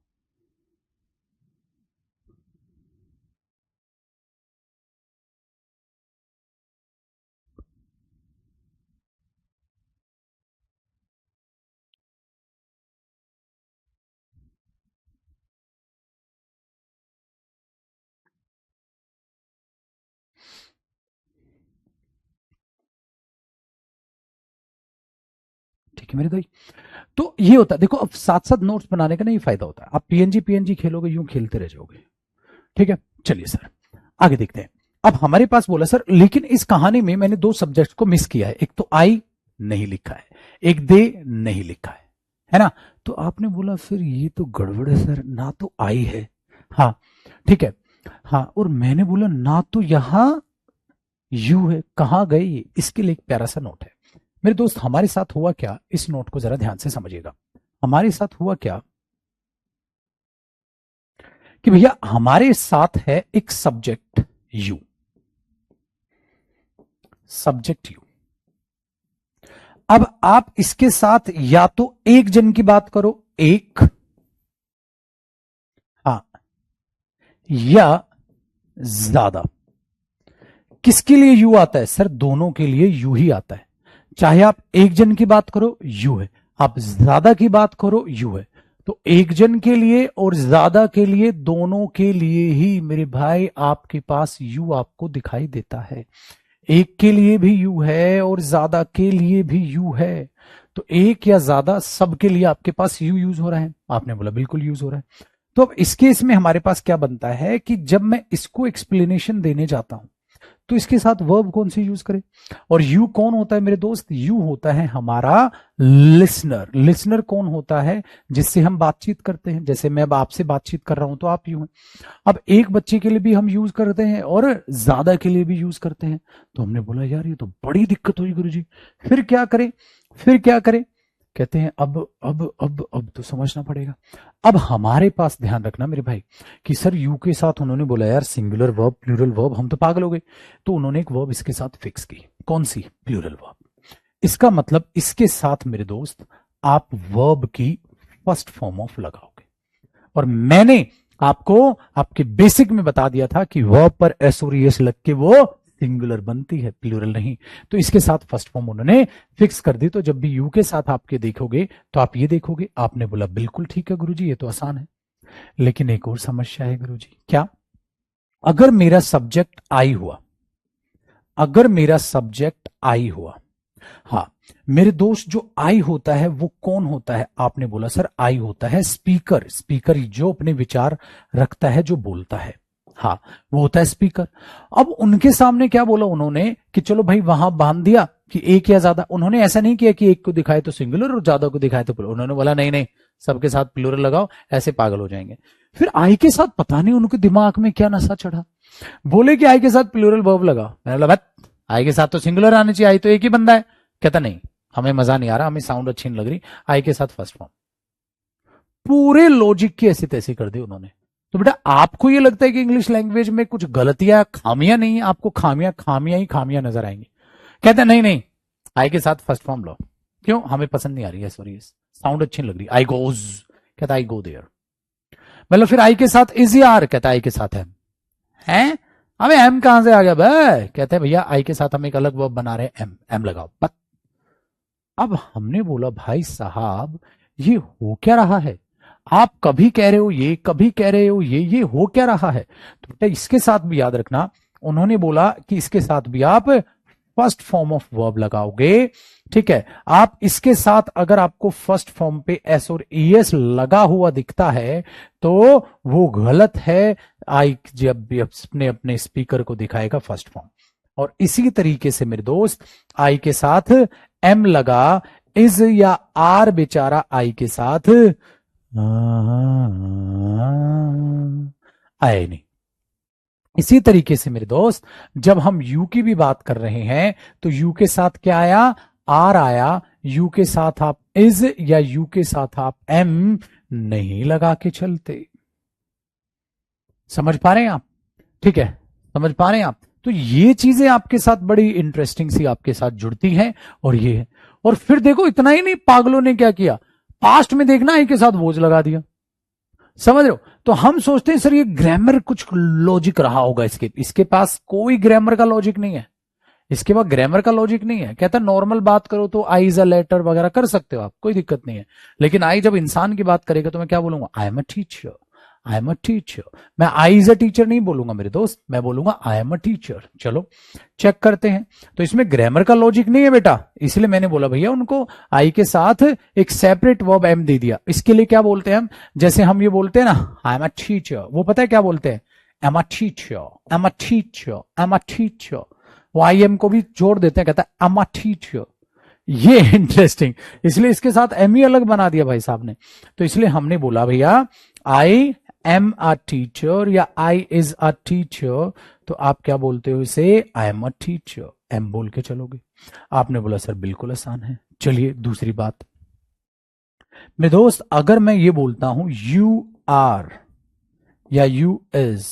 है मेरे भाई। तो ये होता है, देखो अब साथ साथ नोट्स बनाने का नहीं फायदा होता है, आप पीएनजी खेलोगे यूं खेलते रह जाओगे। ठीक है, चलिए सर आगे देखते हैं। अब हमारे पास बोला सर लेकिन इस कहानी में मैंने दो सब्जेक्ट को मिस किया है, एक तो आई नहीं लिखा है, एक दे नहीं लिखा है ना। तो आपने बोला फिर ये तो गड़बड़ है सर, ना तो आई है, हाँ ठीक है, हाँ और मैंने बोला ना तो यहां यू है, कहां गए ये। इसके लिए एक प्यारा सा नोट है मेरे दोस्त। हमारे साथ हुआ क्या, इस नोट को जरा ध्यान से समझिएगा। हमारे साथ हुआ क्या कि भैया हमारे साथ है एक सब्जेक्ट यू, सब्जेक्ट यू। अब आप इसके साथ या तो एक जन की बात करो, एक, हाँ, या ज्यादा। किसके लिए यू आता है सर, दोनों के लिए यू ही आता है। चाहे आप एक जन की बात करो यू है, आप ज्यादा की बात करो यू है। तो एक जन के लिए और ज्यादा के लिए, दोनों के लिए ही मेरे भाई आपके पास यू आपको दिखाई देता है। एक के लिए भी यू है और ज्यादा के लिए भी यू है। तो एक या ज्यादा सबके लिए आपके पास यू यूज हो रहा है। आपने बोला बिल्कुल यूज हो रहा है। तो अब इस केस में हमारे पास क्या बनता है कि जब मैं इसको एक्सप्लेनेशन देने जाता हूं तो इसके साथ वर्ब कौन सी यूज करें। और यू कौन होता है मेरे दोस्त, यू होता है हमारा लिसनर। लिसनर कौन होता है, जिससे हम बातचीत करते हैं। जैसे मैं अब आपसे बातचीत कर रहा हूं तो आप यू हैं। अब एक बच्चे के लिए भी हम यूज करते हैं और ज्यादा के लिए भी यूज करते हैं। तो हमने बोला यार ये तो बड़ी दिक्कत हुई गुरुजी, फिर क्या करें, फिर क्या करें। कहते हैं अब तो समझना पड़ेगा। अब हमारे पास ध्यान रखना मेरे भाई कि सर यू के साथ उन्होंने बोला यार सिंगुलर वर्ब प्लूरल वर्ब, हम तो पागल हो गए। तो उन्होंने एक वर्ब इसके साथ फिक्स की, कौन सी, प्लूरल वर्ब। इसका मतलब इसके साथ मेरे दोस्त आप वर्ब की फर्स्ट फॉर्म ऑफ लगाओगे। और मैंने आपको आपके बेसिक में बता दिया था कि वर्ब पर एस और एस लग के वो सिंगुलर बनती है, प्लूरल नहीं। तो इसके साथ फर्स्ट फॉर्म उन्होंने फिक्स कर दी। तो जब भी यू के साथ आपके देखोगे तो आप ये देखोगे। आपने बोला बिल्कुल ठीक है गुरुजी, ये तो आसान है। लेकिन एक और समस्या है गुरुजी, क्या, अगर मेरा सब्जेक्ट आई हुआ, अगर मेरा सब्जेक्ट आई हुआ, हाँ मेरे दोस्त जो आई होता है वो कौन होता है। आपने बोला सर आई होता है स्पीकर। स्पीकर जो अपने विचार रखता है, जो बोलता है, हाँ वो होता है स्पीकर। अब उनके सामने क्या बोला उन्होंने कि चलो भाई वहां बांध दिया कि एक या ज्यादा। उन्होंने ऐसा नहीं किया कि एक को दिखाए तो सिंगुलर और ज्यादा को दिखाए तो प्लूरल। उन्होंने बोला नहीं नहीं सबके साथ प्लूरल लगाओ, ऐसे पागल हो जाएंगे। फिर आई के साथ पता नहीं उनके दिमाग में क्या नशा चढ़ा, बोले कि आई के साथ प्लूरल वर्ब लगाओ। मैंने बोला बस आई के साथ तो सिंगुलर आने चाहिए, आई तो एक ही बंदा है। कहता नहीं हमें मजा नहीं आ रहा, हमें साउंड अच्छी नहीं लग रही, आई के साथ फर्स्ट फॉर्म। पूरे लॉजिक की ऐसी तैसी कर दी उन्होंने। तो बेटा आपको ये लगता है कि इंग्लिश लैंग्वेज में कुछ गलतियां खामियां नहीं है, आपको खामियां खामियां ही खामियां नजर आएंगी। कहते हैं नहीं नहीं आई के साथ फर्स्ट फॉर्म लो, क्यों, हमें पसंद नहीं आ रही है, सॉरी साउंड अच्छी नहीं लग रही। आई गोज, कहता आई गो देयर। मतलब फिर आई के साथ इज या आर, कहता आई के साथ है हमें एम कहां से आ गया भाई। कहते हैं भैया आई के साथ हम एक अलग वर्ब बना रहे हैं, एम, एम लगाओ बस। अब हमने बोला भाई साहब ये हो क्या रहा है, आप कभी कह रहे हो ये, कभी कह रहे हो ये हो क्या रहा है। तो बेटा इसके साथ भी याद रखना, उन्होंने बोला कि इसके साथ भी आप फर्स्ट फॉर्म ऑफ वर्ब लगाओगे। ठीक है, आप इसके साथ अगर आपको फर्स्ट फॉर्म पे एस और ईएस लगा हुआ दिखता है तो वो गलत है। आई जब भी अपने अपने स्पीकर को दिखाएगा फर्स्ट फॉर्म। और इसी तरीके से मेरे दोस्त आई के साथ एम लगा, इज या आर बेचारा आई के साथ आए नहीं। इसी तरीके से मेरे दोस्त जब हम यू की भी बात कर रहे हैं तो यू के साथ क्या आया, आर आया। यू के साथ आप इज या यू के साथ आप एम नहीं लगा के चलते। समझ पा रहे हैं आप, ठीक है, समझ पा रहे हैं आप। तो ये चीजें आपके साथ बड़ी इंटरेस्टिंग सी आपके साथ जुड़ती हैं। और ये है, और फिर देखो इतना ही नहीं, पागलों ने क्या किया, पास्ट में देखना आई के साथ वोज लगा दिया। समझ रहे हो। तो हम सोचते हैं सर ये ग्रामर कुछ लॉजिक रहा होगा इसके पास कोई ग्रामर का लॉजिक नहीं है, इसके पास ग्रामर का लॉजिक नहीं है। कहता नॉर्मल बात करो तो आई इज अ लेटर वगैरह कर सकते हो आप, कोई दिक्कत नहीं है। लेकिन आई जब इंसान की बात करेगा तो मैं क्या बोलूंगा, आई am a teacher, I am a teacher. मैं आई इज अ टीचर नहीं बोलूंगा मेरे दोस्त, मैं बोलूंगा आई एम अ टीचर। चलो चेक करते हैं। तो इसमें ग्रामर का लॉजिक नहीं है बेटा, इसलिए मैंने बोला भैया उनको आई के साथ एक सेपरेट वर्ब एम दे दिया। इसके लिए क्या बोलते हैं हम, जैसे हम ये बोलते हैं ना आई एम अ टीचर, वो पता है क्या बोलते हैं, M a teacher, M a teacher, M a teacher. वो आई एम को भी जोड़ देते हैं, कहता है एम अ टीचर। ये इंटरेस्टिंग, इसलिए इसके साथ एम ही अलग बना दिया भाई साहब ने। तो इसलिए हमने बोला भैया आई एम अ टीचर या आई इज अ टीचर, तो आप क्या बोलते हो इसे, I am a teacher, am बोल के चलोगे। आपने बोला सर बिल्कुल आसान है। चलिए दूसरी बात, मेरे दोस्त अगर मैं ये बोलता हूं यू आर या you is,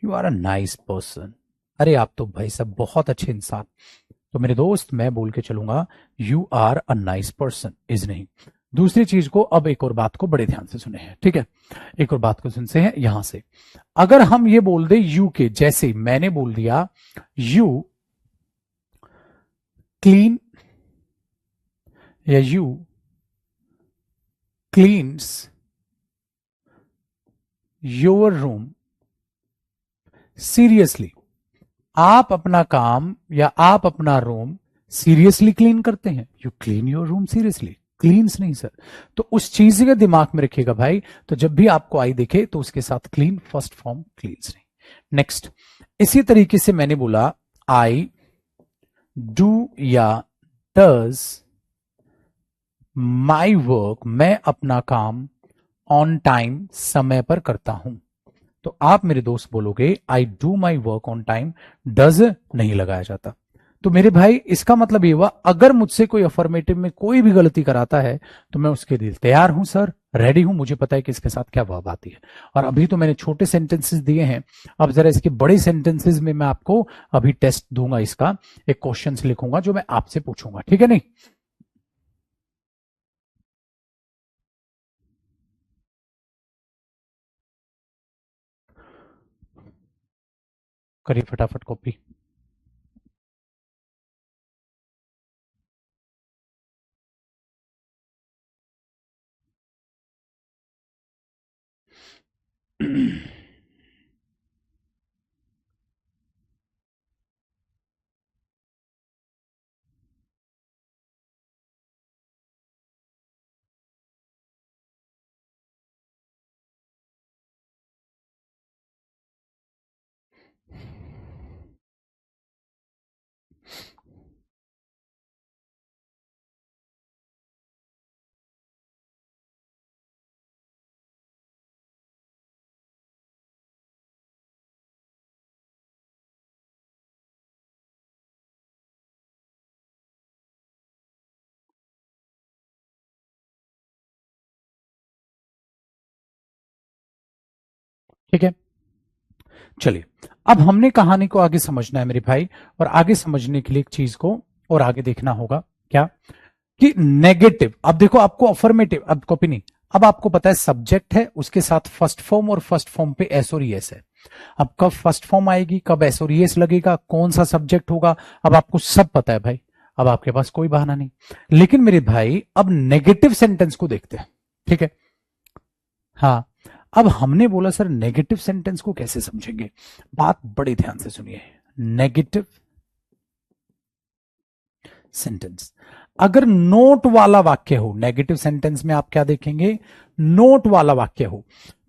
you are a nice person, अरे आप तो भाई साहब बहुत अच्छे इंसान, तो मेरे दोस्त मैं बोल के चलूंगा you are a nice person, is नहीं। दूसरी चीज को, अब एक और बात को बड़े ध्यान से सुने हैं, ठीक है, एक और बात को सुनते हैं यहां से। अगर हम ये बोल दे यू के, जैसे मैंने बोल दिया यू क्लीन या you cleans your room seriously, आप अपना काम या आप अपना रूम सीरियसली क्लीन करते हैं, you clean your room seriously, cleans नहीं सर। तो उस चीज के दिमाग में रखिएगा भाई, तो जब भी आपको आई दिखे तो उसके साथ क्लीन फर्स्ट फॉर्म, क्लीन्स नहीं। नेक्स्ट, इसी तरीके से मैंने बोला आई डू या डज माई वर्क, मैं अपना काम ऑन टाइम, समय पर करता हूं, तो आप मेरे दोस्त बोलोगे I do my work on time, does नहीं लगाया जाता। तो मेरे भाई इसका मतलब ये हुआ, अगर मुझसे कोई अफर्मेटिव में कोई भी गलती कराता है तो मैं उसके लिए तैयार हूं सर, रेडी हूं, मुझे पता है कि इसके साथ क्या वर्ब आती है। और अभी तो मैंने छोटे सेंटेंसेस दिए हैं, अब जरा इसके बड़े सेंटेंसेस में मैं आपको अभी टेस्ट दूंगा, इसका एक क्वेश्चन लिखूंगा जो मैं आपसे पूछूंगा, ठीक है नहीं। करिए फटाफट कॉपी। ठीक है, चलिए अब हमने कहानी को आगे समझना है मेरे भाई, और आगे समझने के लिए एक चीज को और आगे देखना होगा, क्या कि नेगेटिव, अब देखो आपको अफर्मेटिव, अब कॉपी नहीं, अब आपको पता है सब्जेक्ट है, उसके साथ फर्स्ट फॉर्म, और फर्स्ट फॉर्म पे एस और ईएस है। अब कब फर्स्ट फॉर्म आएगी, कब एस और ईएस लगेगा, कौन सा सब्जेक्ट होगा, अब आपको सब पता है भाई, अब आपके पास कोई बहाना नहीं। लेकिन मेरे भाई अब नेगेटिव सेंटेंस को देखते हैं, ठीक है। हाँ, अब हमने बोला सर नेगेटिव सेंटेंस को कैसे समझेंगे, बात बड़े ध्यान से सुनिए। नेगेटिव सेंटेंस, अगर नोट वाला वाक्य हो, नेगेटिव सेंटेंस में आप क्या देखेंगे, नोट वाला वाक्य हो,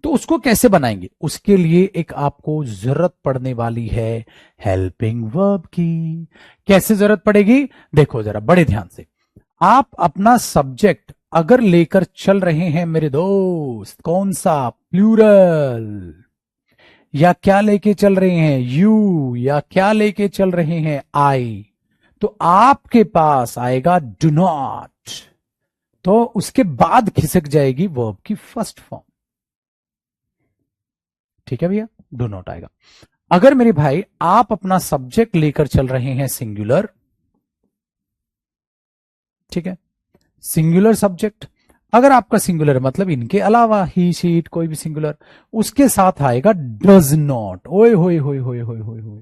तो उसको कैसे बनाएंगे, उसके लिए एक आपको जरूरत पड़ने वाली है हेल्पिंग वर्ब की। कैसे जरूरत पड़ेगी, देखो जरा बड़े ध्यान से, आप अपना सब्जेक्ट अगर लेकर चल रहे हैं मेरे दोस्त, कौन सा, प्लूरल, या क्या लेके चल रहे हैं, यू, या क्या लेके चल रहे हैं, आई, तो आपके पास आएगा डू नॉट, तो उसके बाद खिसक जाएगी वर्ब की फर्स्ट फॉर्म, ठीक है भैया, डू नॉट आएगा। अगर मेरे भाई आप अपना सब्जेक्ट लेकर चल रहे हैं सिंगुलर, ठीक है, सिंगुलर सब्जेक्ट, अगर आपका सिंगुलर मतलब इनके अलावा ही शी इट कोई भी सिंगुलर, उसके साथ आएगा डज नॉट, ओए होए होए होए होए होए होए,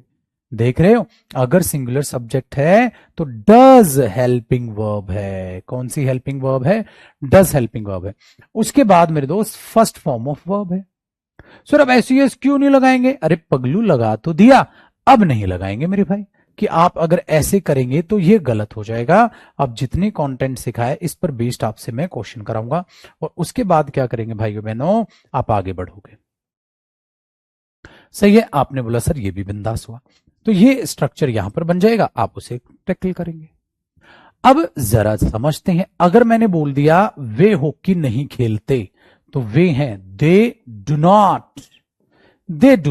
देख रहे हो, अगर सिंगुलर सब्जेक्ट है तो डज हेल्पिंग वर्ब है, कौन सी हेल्पिंग वर्ब है, डज हेल्पिंग वर्ब है। उसके बाद मेरे दोस्त फर्स्ट फॉर्म ऑफ वर्ब है, सर अब एसईएस क्यों नहीं लगाएंगे? अरे पगलू लगा तो दिया, अब नहीं लगाएंगे मेरे भाई, कि आप अगर ऐसे करेंगे तो ये गलत हो जाएगा। अब जितने कंटेंट सिखाए इस पर बेस्ड आपसे मैं क्वेश्चन कराऊंगा, और उसके बाद क्या करेंगे भाइयों बहनों, आप आगे बढ़ोगे। सही है, आपने बोला सर ये भी बिंदास हुआ, तो ये स्ट्रक्चर यहां पर बन जाएगा, आप उसे टैकल करेंगे। अब जरा समझते हैं, अगर मैंने बोल दिया वे हॉकी नहीं खेलते, तो वे हैं they do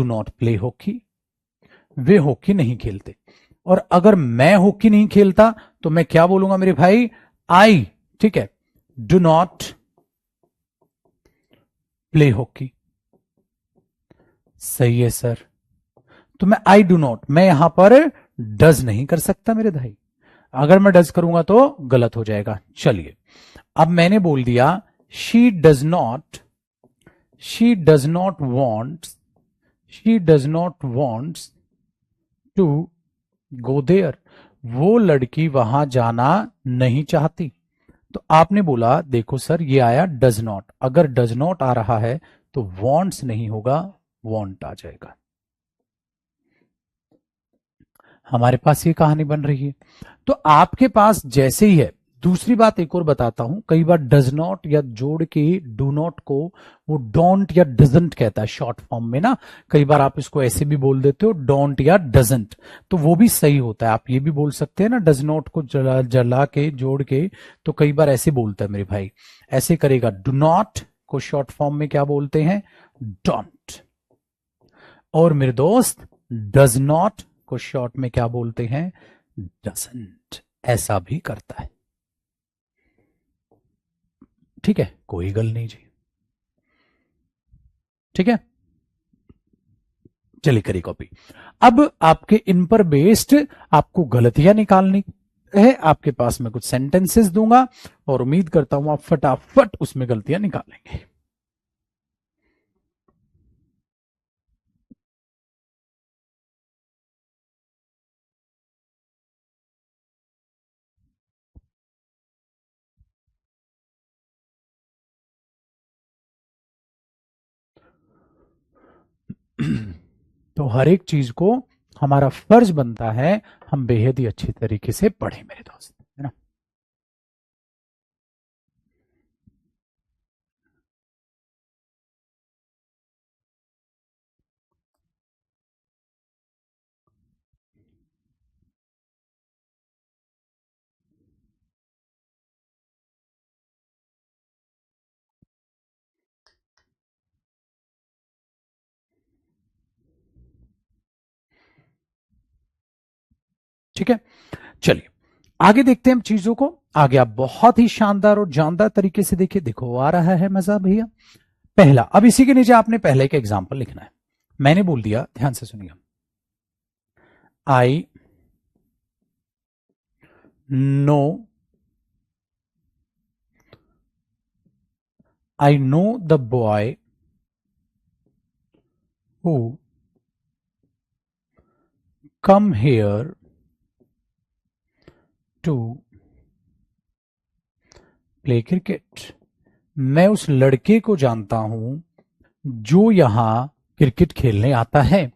not play hockey, वे हॉकी नहीं खेलते। और अगर मैं हॉकी नहीं खेलता तो मैं क्या बोलूंगा मेरे भाई, आई, ठीक है, डू नॉट प्ले हॉकी। सही है सर, तो मैं आई डू नॉट, मैं यहां पर डज नहीं कर सकता मेरे भाई, अगर मैं डज करूंगा तो गलत हो जाएगा। चलिए, अब मैंने बोल दिया she does not wants to go there, वो लड़की वहां जाना नहीं चाहती। तो आपने बोला देखो सर ये आया डज नॉट, अगर डज नॉट आ रहा है तो वॉन्ट्स नहीं होगा, वॉन्ट आ जाएगा। हमारे पास ये कहानी बन रही है। तो आपके पास जैसे ही है, दूसरी बात एक और बताता हूं, कई बार डज नॉट या जोड़ के डू नॉट को वो डोंट या डजंट कहता है शॉर्ट फॉर्म में ना, कई बार आप इसको ऐसे भी बोल देते हो डोंट या डजंट, तो वो भी सही होता है। आप ये भी बोल सकते हैं ना, डज नॉट को जला के जोड़ के, तो कई बार ऐसे बोलता है मेरे भाई, ऐसे करेगा। डू नॉट को शॉर्ट फॉर्म में क्या बोलते हैं, डोंट। और मेरे दोस्त डज नॉट को शॉर्ट में क्या बोलते हैं, डजंट। ऐसा भी करता है, ठीक है, कोई गल नहीं जी, ठीक है। चलिए करी कॉपी। अब आपके इन पर बेस्ड आपको गलतियां निकालनी है, आपके पास मैं कुछ सेंटेंसेस दूंगा और उम्मीद करता हूं आप फटाफट उसमें गलतियां निकालेंगे। तो हर एक चीज को हमारा फर्ज बनता है हम बेहद ही अच्छी तरीके से पढ़ें मेरे दोस्त, है ना। ठीक है, चलिए आगे देखते हैं हम चीजों को। आगे आप बहुत ही शानदार और जानदार तरीके से देखिए, देखो आ रहा है मजा भैया। पहला, अब इसी के नीचे आपने पहले का एग्जाम्पल लिखना है। मैंने बोल दिया, ध्यान से सुनिए, I know the boy who come here to play cricket. मैं उस लड़के को जानता हूं जो यहां क्रिकेट खेलने आता है।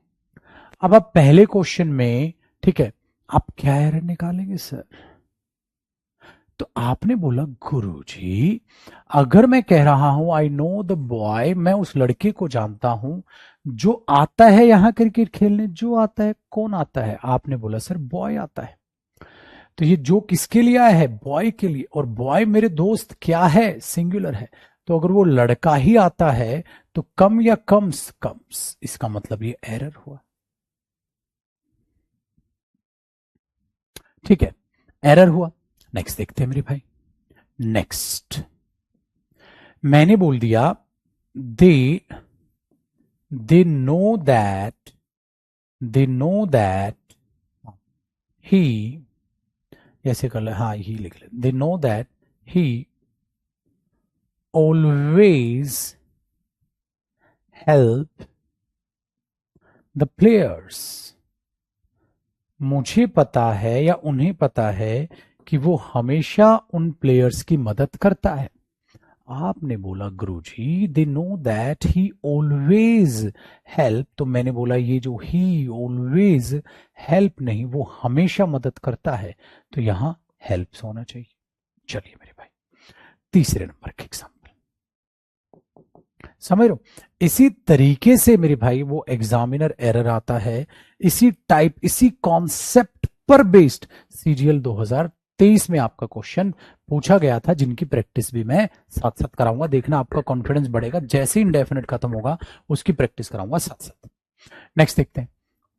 अब आप पहले क्वेश्चन में, ठीक है, आप क्या एरर निकालेंगे सर? तो आपने बोला गुरुजी, अगर मैं कह रहा हूं आई नो द बॉय, मैं उस लड़के को जानता हूं जो आता है यहां क्रिकेट खेलने, जो आता है, कौन आता है? आपने बोला सर बॉय आता है। तो ये जो किसके लिए आया है, बॉय के लिए, और बॉय मेरे दोस्त क्या है, सिंगुलर है। तो अगर वो लड़का ही आता है तो कम या कम्स, कम्स, इसका मतलब ये एरर हुआ, ठीक है, एरर हुआ। नेक्स्ट देखते हैं मेरे भाई। नेक्स्ट मैंने बोल दिया दे दे नो दैट ही, ऐसे कर ले, हाँ ही लिख ले, दे know that he always help the players. मुझे पता है या उन्हें पता है कि वो हमेशा उन प्लेयर्स की मदद करता है। आपने बोला Guruji they know that he always help, तो मैंने बोला ये जो ही ऑलवेज हेल्प नहीं, वो हमेशा मदद करता है, तो यहां हेल्प्स होना चाहिए। चलिए मेरे भाई, तीसरे नंबर के एग्जाम्पल समझ लो। इसी तरीके से मेरे भाई वो एग्जामिनर एरर आता है, इसी टाइप इसी कॉन्सेप्ट पर बेस्ड सीजीएल 2023 में आपका क्वेश्चन पूछा गया था, जिनकी प्रैक्टिस भी मैं साथ साथ कराऊंगा। देखना आपका कॉन्फिडेंस बढ़ेगा, जैसे ही इंडेफिनेट खत्म होगा उसकी प्रैक्टिस कराऊंगा साथ साथ। नेक्स्ट देखते हैं।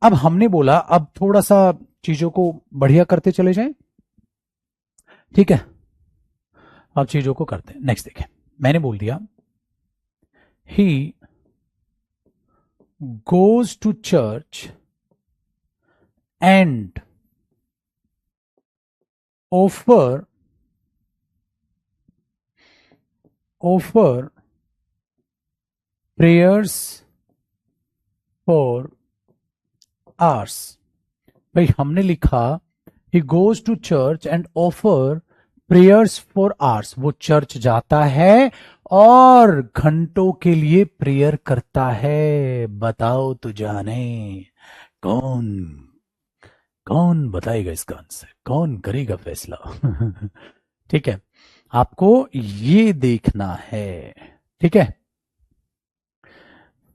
अब हमने बोला अब थोड़ा सा चीजों को बढ़िया करते चले जाएं, ठीक है। अब चीजों को करते हैं। नेक्स्ट देखें, मैंने बोल दिया ही goes to church and offer prayers for hours। भाई हमने लिखा he goes to church and offer prayers for hours, वो चर्च जाता है और घंटों के लिए प्रेयर करता है। बताओ तो जाने कौन, कौन बताएगा इसका आंसर, कौन करेगा फैसला। ठीक है, आपको ये देखना है, ठीक है।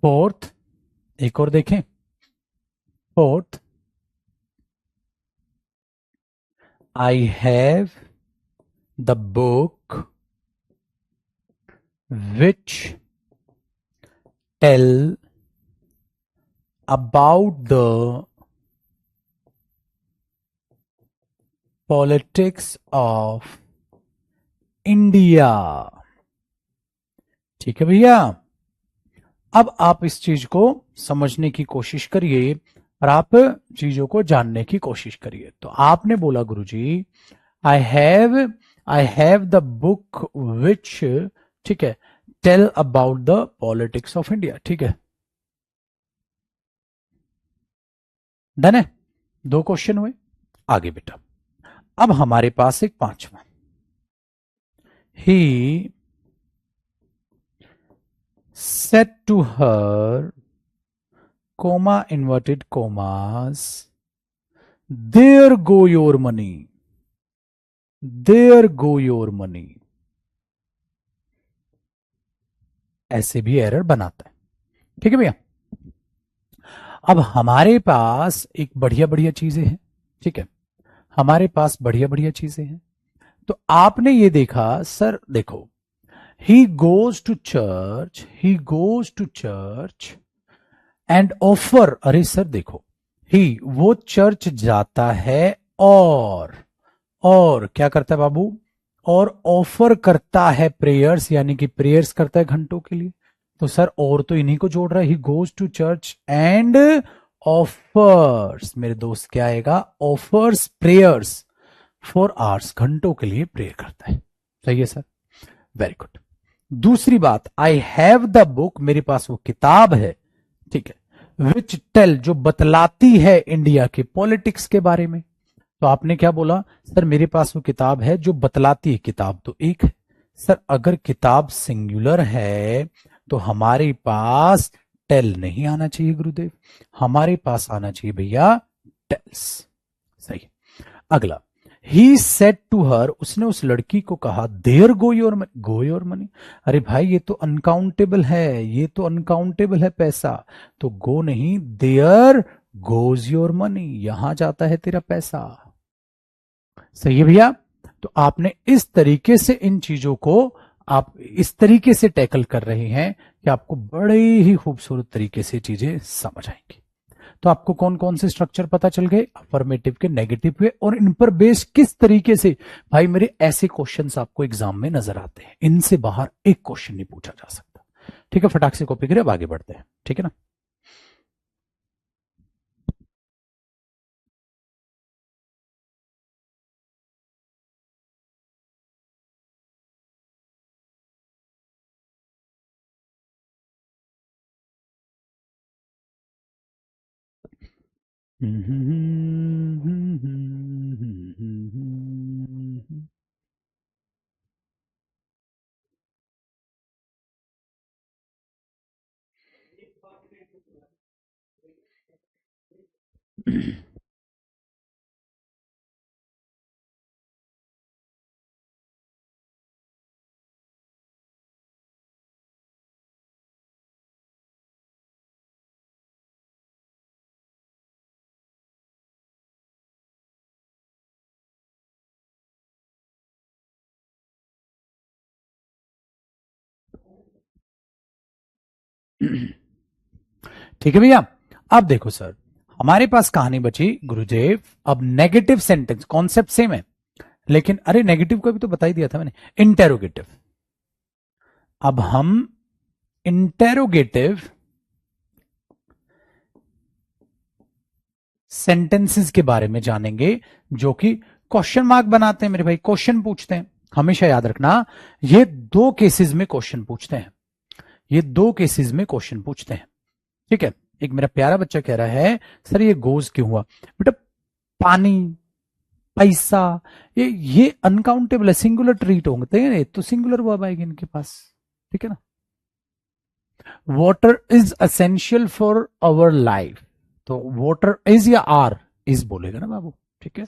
फोर्थ, एक और देखें। Fourth, I have the book which tell about the politics of India. ठीक है भैया, अब आप इस चीज को समझने की कोशिश करिए और आप चीजों को जानने की कोशिश करिए। तो आपने बोला Guruji I have I have the book which, ठीक है, tell about the politics of India. ठीक है, डन है। दो क्वेश्चन हुए। आगे बेटा, अब हमारे पास एक पांचवा, he said to her, comma inverted commas, there go your money, there go your money. ऐसे भी एरर बनाता है, ठीक है भैया। अब हमारे पास एक बढ़िया बढ़िया चीजें हैं, ठीक है, हमारे पास बढ़िया बढ़िया चीजें हैं। तो आपने ये देखा सर, देखो he goes to church, he goes to church and offer, अरे सर देखो, ही वो चर्च जाता है और क्या करता है बाबू, और ऑफर करता है प्रेयर्स, यानी कि प्रेयर्स करता है घंटों के लिए। तो सर और तो इन्हीं को जोड़ रहा है, he goes to church and offers, मेरे दोस्त क्या आएगा, ऑफर्स प्रेयर्स फॉर आवर्स, घंटों के लिए प्रेयर करता है। सही है सर, वेरी गुड। दूसरी बात, आई हैव द बुक, मेरे पास वो किताब है, ठीक है, विच टेल, जो बतलाती है इंडिया के पॉलिटिक्स के बारे में। तो आपने क्या बोला सर, मेरे पास वो किताब है जो बतलाती है, किताब तो एक है। सर अगर किताब सिंगुलर है तो हमारे पास टेल नहीं आना चाहिए गुरुदेव, हमारे पास आना चाहिए भैया टेल्स। सही। अगला, ही सेड टू हर, उसने उस लड़की को कहा, there go your money, go your money. अरे भाई ये तो अनकाउंटेबल है, ये तो अनकाउंटेबल है पैसा, तो गो नहीं, देयर गोज योर मनी, यहां जाता है तेरा पैसा। सही है भैया। तो आपने इस तरीके से इन चीजों को आप इस तरीके से टैकल कर रहे हैं कि आपको बड़े ही खूबसूरत तरीके से चीजें समझ आएंगी। तो आपको कौन कौन से स्ट्रक्चर पता चल गए, अफर्मेटिव के, नेगेटिव के, और इन पर बेस किस तरीके से भाई मेरे ऐसे क्वेश्चंस आपको एग्जाम में नजर आते हैं, इनसे बाहर एक क्वेश्चन नहीं पूछा जा सकता। ठीक है, फटाक से कॉपी करें, अब आगे बढ़ते हैं, ठीक है ना। ठीक है भैया। अब देखो सर, हमारे पास कहानी बची गुरुदेव। अब नेगेटिव सेंटेंस, कॉन्सेप्ट सेम है, लेकिन अरे नेगेटिव का भी तो बता ही दिया था मैंने, इंटेरोगेटिव। अब हम इंटेरोगेटिव सेंटेंसेस के बारे में जानेंगे, जो कि क्वेश्चन मार्क बनाते हैं मेरे भाई, क्वेश्चन पूछते हैं। हमेशा याद रखना, ये दो केसेस में क्वेश्चन पूछते हैं, ये दो केसेस में क्वेश्चन पूछते हैं। ठीक है। एक मेरा प्यारा बच्चा कह रहा है सर ये गोज क्यों हुआ? बेटा पानी, पैसा, ये अनकाउंटेबल है, सिंगुलर ट्रीट होंगे हैं, तो सिंगुलर वर्ब आएगी इनके पास। ठीक है ना। Water is essential for our life, तो वाटर इज या आर इज बोलेगा ना बाबू। ठीक है।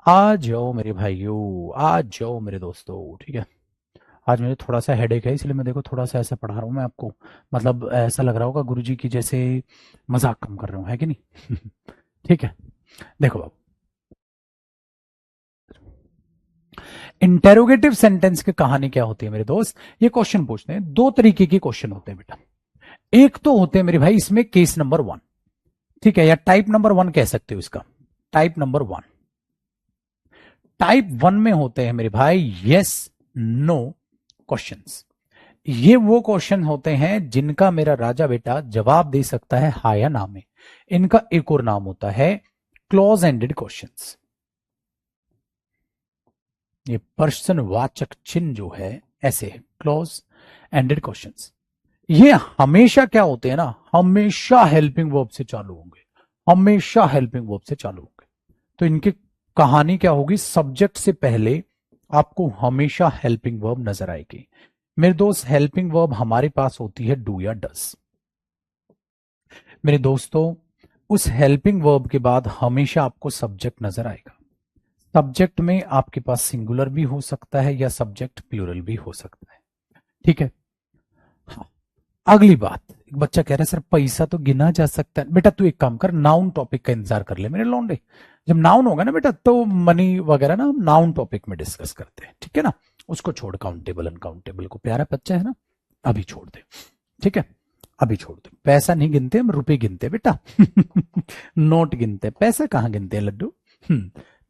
आ जाओ मेरे भाइयों, आ जाओ मेरे दोस्तों। ठीक है। आज मुझे थोड़ा सा हेडेक है, इसलिए मैं देखो थोड़ा सा ऐसा पढ़ा रहा हूँ मैं आपको, मतलब ऐसा लग रहा होगा गुरुजी की जैसे मजाक कम कर रहा हूँ, है कि नहीं? ठीक है। देखो बाबू, इंटेरोगेटिव सेंटेंस की कहानी क्या होती है मेरे दोस्त? ये क्वेश्चन पूछते हैं, दो तरीके के क्वेश्चन होते हैं बेटा। एक तो होते हैं मेरे भाई इसमें केस नंबर 1, ठीक है, या टाइप नंबर 1 कह सकते हो इसका, टाइप नंबर 1। टाइप 1 में होते हैं मेरे भाई यस नो क्वेश्चंस। ये वो क्वेश्चन होते हैं जिनका मेरा राजा बेटा जवाब दे सकता है हाँ या ना में। इनका एक और नाम होता है क्लोज एंडेड क्वेश्चंस। ये प्रश्नवाचक चिन्ह जो है ऐसे है, क्लोज एंडेड क्वेश्चंस। ये हमेशा क्या होते हैं ना, हमेशा हेल्पिंग वर्ब से चालू होंगे, हमेशा हेल्पिंग वर्ब से चालू होंगे। तो इनकी कहानी क्या होगी, सब्जेक्ट से पहले आपको हमेशा हेल्पिंग वर्ब नजर आएगी। मेरे दोस्त हेल्पिंग वर्ब हमारे पास होती है डू या डस। मेरे दोस्तों उस हेल्पिंग वर्ब के बाद हमेशा आपको सब्जेक्ट नजर आएगा। सब्जेक्ट में आपके पास सिंगुलर भी हो सकता है या सब्जेक्ट प्लूरल भी हो सकता है। ठीक है। हाँ। अगली बात, एक बच्चा कह रहा है सर पैसा तो गिना जा सकता है। बेटा तू एक काम कर, नाउन टॉपिक का इंतजार कर ले मेरे लौंडे। जब नाउन होगा ना बेटा, तो मनी वगैरह ना हम नाउन टॉपिक में डिस्कस करते हैं। ठीक है ना। उसको छोड़, काउंटेबल अनकाउंटेबल को, प्यारा बच्चा है ना, अभी छोड़ दे। ठीक है। अभी छोड़ दे, पैसा नहीं गिनते हम, रुपए गिनते बेटा। नोट गिनते, पैसा कहाँ गिनते हैं लड्डू?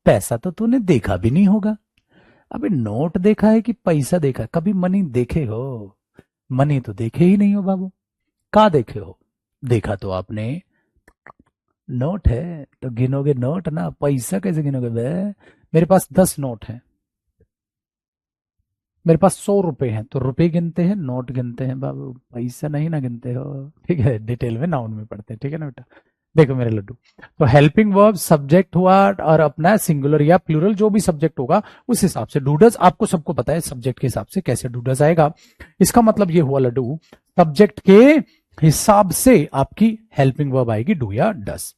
पैसा तो तूने देखा भी नहीं होगा। अबे नोट देखा है कि पैसा देखा है? कभी मनी देखे हो? मनी तो देखे ही नहीं हो बाबू। कहाँ देखे हो? देखा तो आपने नोट है, तो गिनोगे नोट ना, पैसा कैसे गिनोगे बे? मेरे पास 10 नोट हैं, मेरे पास 100 रुपए हैं, तो रुपए गिनते हैं, नोट गिनते हैं बाबू, पैसा नहीं ना गिनते हो। ठीक है, डिटेल में नाउन में पढ़ते हैं। ठीक है ना बेटा। देखो मेरे लड्डू, तो हेल्पिंग वर्ब सब्जेक्ट हुआ और अपना सिंगुलर या प्लूरल जो भी सब्जेक्ट होगा उस हिसाब से डूडस, आपको सबको पता है सब्जेक्ट के हिसाब से कैसे डूडस आएगा। इसका मतलब ये हुआ लड्डू, सब्जेक्ट के हिसाब से आपकी हेल्पिंग वर्ब आएगी डू या डस।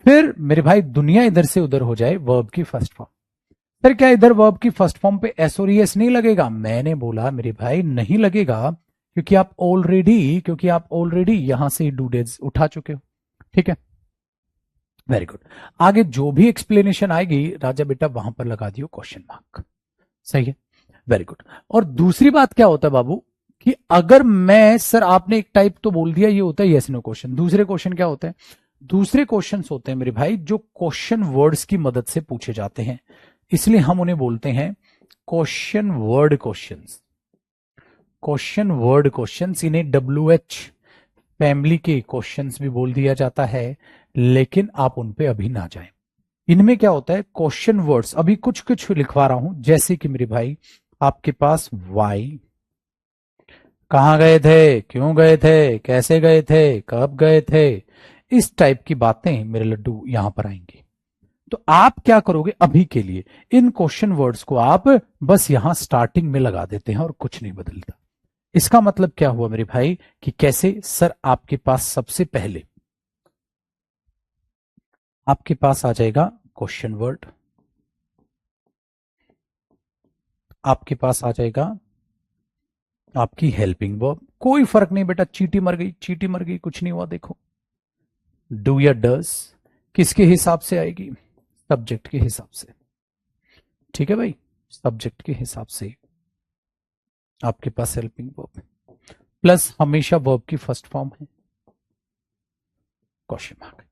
फिर मेरे भाई दुनिया इधर से उधर हो जाए, वर्ब की फर्स्ट फॉर्म। फिर क्या इधर वर्ब की फर्स्ट फॉर्म पे एस और एस नहीं लगेगा? मैंने बोला मेरे भाई नहीं लगेगा, क्योंकि आप ऑलरेडी यहां से डू डेज उठा चुके हो। ठीक है। Very good. आगे जो भी एक्सप्लेनेशन आएगी राजा बेटा वहां पर लगा दियो क्वेश्चन मार्क। सही है। Very good. और दूसरी बात क्या होता है बाबू, कि अगर मैं, सर आपने एक टाइप तो बोल दिया, ये होता है यस नो क्वेश्चन। दूसरे क्वेश्चन क्या होते हैं? दूसरे क्वेश्चंस होते हैं मेरे भाई जो क्वेश्चन वर्ड्स की मदद से पूछे जाते हैं, इसलिए हम उन्हें बोलते हैं question word questions. Question word questions, इन्हें WH फैमिली के क्वेश्चंस भी बोल दिया जाता है, लेकिन आप उन पे अभी ना जाएं। इनमें क्या होता है, क्वेश्चन वर्ड्स, अभी कुछ कुछ लिखवा रहा हूं, जैसे कि मेरे भाई आपके पास वाई, कहां गए थे, क्यों गए थे, कैसे गए थे, कब गए थे, इस टाइप की बातें मेरे लड्डू यहां पर आएंगी। तो आप क्या करोगे अभी के लिए, इन क्वेश्चन वर्ड्स को आप बस यहां स्टार्टिंग में लगा देते हैं और कुछ नहीं बदलता। इसका मतलब क्या हुआ मेरे भाई, कि कैसे सर आपके पास सबसे पहले आपके पास आ जाएगा क्वेश्चन वर्ड, आपके पास आ जाएगा आपकी हेल्पिंग वर्ब। कोई फर्क नहीं बेटा, चींटी मर गई, चींटी मर गई, कुछ नहीं हुआ। देखो डू या डज किसके हिसाब से आएगी? सब्जेक्ट के हिसाब से। ठीक है भाई, सब्जेक्ट के हिसाब से आपके पास हेल्पिंग वर्ब प्लस हमेशा वर्ब की फर्स्ट फॉर्म है क्वेश्चन मार्क।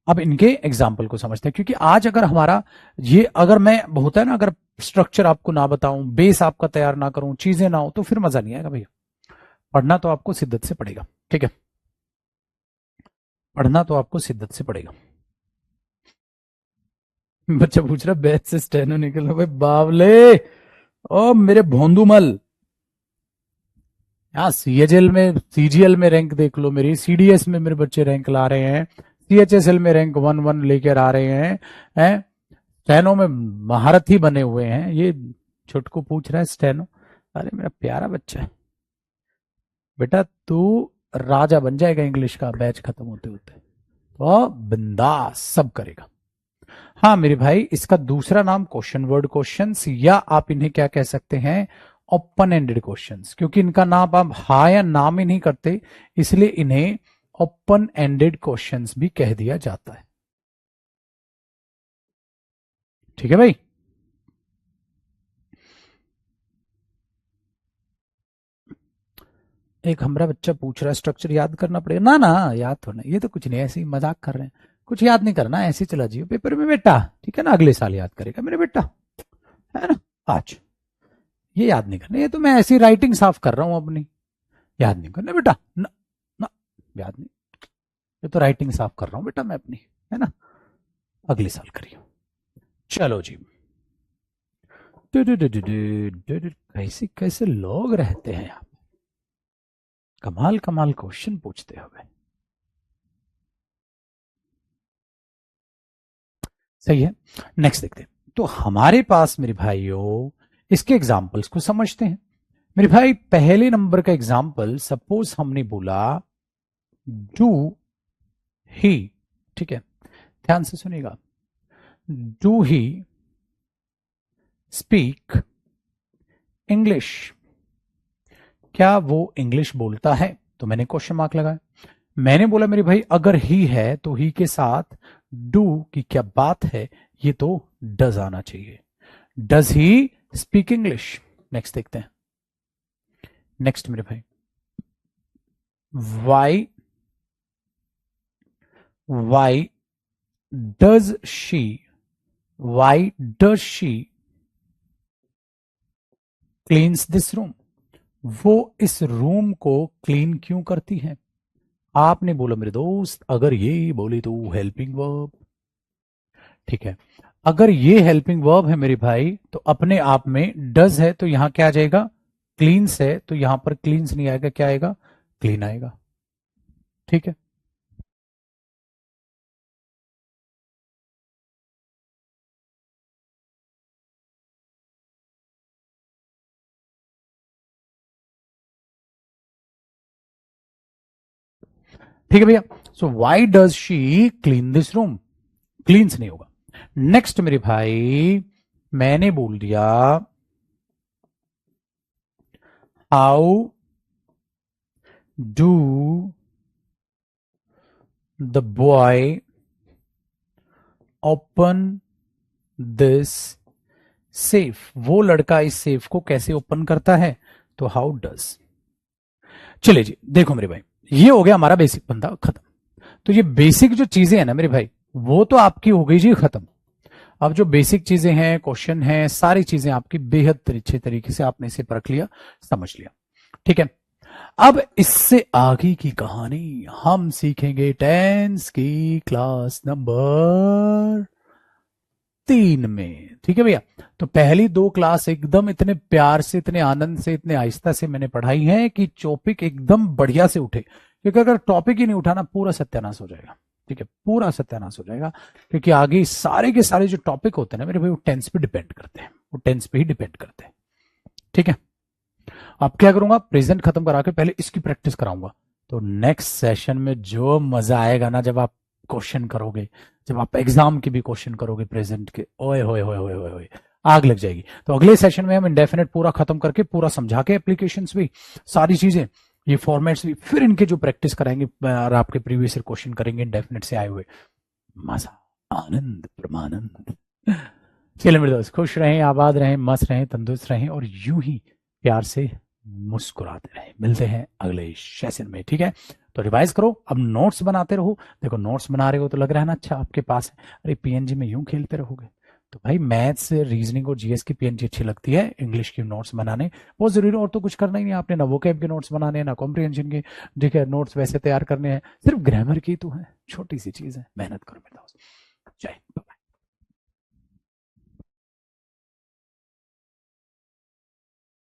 अब इनके एग्जाम्पल को समझते हैं, क्योंकि आज अगर हमारा ये, अगर मैं होता है ना, अगर स्ट्रक्चर आपको ना बताऊं, बेस आपका तैयार ना करूं, चीजें ना हो, तो फिर मजा नहीं आएगा भैया। पढ़ना तो आपको शिद्दत से पड़ेगा, ठीक है, पढ़ना तो आपको शिद्दत से पड़ेगा। बच्चा पूछ रहा बैच से स्टेनो निकल भाई बावले, ओ मेरे भोंदूमल, यहाँ सीएचएल में सीजीएल में रैंक देख लो मेरी, सीडीएस में मेरे बच्चे रैंक ला रहे हैं, सीएचएसएल में रैंक 1-1 लेकर आ रहे हैं, स्टेनो में महारथी बने हुए हैं। ये छुटकू पूछ रहा है स्टेनो, अरे मेरा प्यारा बच्चा है बेटा, तू राजा बन जाएगा इंग्लिश का बैच खत्म होते होते, तो बिंदास सब करेगा। हाँ मेरे भाई, इसका दूसरा नाम क्वेश्चन वर्ड क्वेश्चंस, या आप इन्हें क्या कह सकते हैं, ओपन एंडेड क्वेश्चंस, क्योंकि इनका नाम आप हा या नाम ही नहीं करते, इसलिए इन्हें ओपन एंडेड क्वेश्चंस भी कह दिया जाता है। ठीक है भाई, एक हमारा बच्चा पूछ रहा है स्ट्रक्चर याद करना पड़ेगा, ना ना याद थोड़ा, ये तो कुछ नहीं, ऐसे ही मजाक कर रहे हैं, कुछ याद नहीं करना, ऐसे ही चला जियो पेपर में बेटा, ठीक है ना, अगले साल याद करेगा मेरे बेटा, है ना। आज ये याद नहीं करना, ये तो मैं ऐसी राइटिंग साफ कर रहा हूं अपनी, याद नहीं करना बेटा, ना ना याद नहीं, ये तो राइटिंग साफ कर रहा हूं बेटा मैं अपनी, है ना, अगले साल करिए। चलो जी, कैसे कैसे लोग रहते हैं यहाँ, कमाल कमाल क्वेश्चन पूछते हुए। सही है, नेक्स्ट देखते हैं। तो हमारे पास मेरे भाइयों इसके एग्जाम्पल्स को समझते हैं। मेरे भाई पहले नंबर का एग्जाम्पल, सपोज हमने बोला डू ही, ठीक है, ध्यान से सुनिएगा, डू ही स्पीक इंग्लिश, क्या वो इंग्लिश बोलता है? तो मैंने क्वेश्चन मार्क लगाया। मैंने बोला मेरे भाई अगर ही है तो ही के साथ डू की क्या बात है, ये तो डज आना चाहिए, does he speak English. Next देखते हैं, नेक्स्ट मेरे भाई Y does she, Y does she cleans this room, वो इस रूम को क्लीन क्यों करती है? आपने बोला मेरे दोस्त अगर ये बोली तो हेल्पिंग वर्ब, ठीक है, अगर ये हेल्पिंग वर्ब है मेरे भाई तो अपने आप में डज है, तो यहां क्या आ जाएगा, क्लीन्स है, तो यहां पर क्लीन्स नहीं आएगा, क्या आएगा, क्लीन आएगा। ठीक है, ठीक है भैया। So why does she clean this room, cleans नहीं होगा। नेक्स्ट मेरे भाई मैंने बोल दिया how do the boy open this safe, वो लड़का इस सेफ को कैसे ओपन करता है, तो हाउ डज। चलिए जी देखो मेरे भाई, ये हो गया हमारा बेसिक बंदा खत्म। तो ये बेसिक जो चीजें हैं ना मेरे भाई, वो तो आपकी हो गई जी खत्म। अब जो बेसिक चीजें हैं, क्वेश्चन हैं, सारी चीजें आपकी बेहद अच्छे तरीके से आपने इसे परख लिया, समझ लिया, ठीक है। अब इससे आगे की कहानी हम सीखेंगे टेंस की क्लास नंबर 3 में, ठीक है भैया। तो पहली 2 क्लास एकदम इतने प्यार से, इतने आनंद से, इतने आहिस्ता से मैंने पढ़ाई है कि टॉपिक एकदम बढ़िया से उठे, क्योंकि अगर टॉपिक ही नहीं उठाना पूरा सत्यानाश हो जाएगा, ठीक है, पूरा सत्यानाश हो जाएगा, क्योंकि आगे सारे के सारे जो टॉपिक होते हैं ना मेरे भाई, वो टेंस पे डिपेंड करते हैं, वो टेंस पे ही डिपेंड करते हैं, ठीक है। अब क्या करूंगा, प्रेजेंट खत्म करा के पहले इसकी प्रैक्टिस कराऊंगा, तो नेक्स्ट सेशन में जो मजा आएगा ना, जब आप क्वेश्चन करोगे, जब आप एग्जाम के भी क्वेश्चन करोगे प्रेजेंट के, ओए होए होए होए होए होए, आग लग जाएगी। तो अगले सेशन में हम इंडेफिनेट पूरा खत्म करके पूरा समझा के एप्लीकेशंस भी, सारी चीजें, ये फॉर्मेट्स भी, फिर इनके जो प्रैक्टिस कराएंगे और आपके प्रीवियस क्वेश्चन करेंगे इंडेफिनेट से आए हुए। मजा, आनंद, परमानंद। चलिए मेरे दोस्त, खुश रहें, आबाद रहें, मस्त रहें, तंदुरुस्त रहें और यूं ही प्यार से मुस्कुराते रहें। मिलते हैं अगले सेशन में, ठीक है? तो रिवाइज करो, अब नोट्स बनाते रहो। देखो नोट्स बना रहे हो तो लग रहा है ना अच्छा आपके पास है, अरे पीएनजी में यूं खेलते रहोगे तो भाई मैथ्स, रीजनिंग और जीएस की पीएनजी अच्छी लगती है, इंग्लिश की नोट्स बनाने बहुत जरूरी है। और तो कुछ करना ही नहीं आपने, ना वोकैब के नोट्स बनाने हैं, ना कॉम्प्रिहेंशन के, ठीक है, नोट्स वैसे तैयार करने हैं, सिर्फ ग्रामर की तो है, छोटी सी चीज है, मेहनत करो मेरे दोस्त। जय हिंद।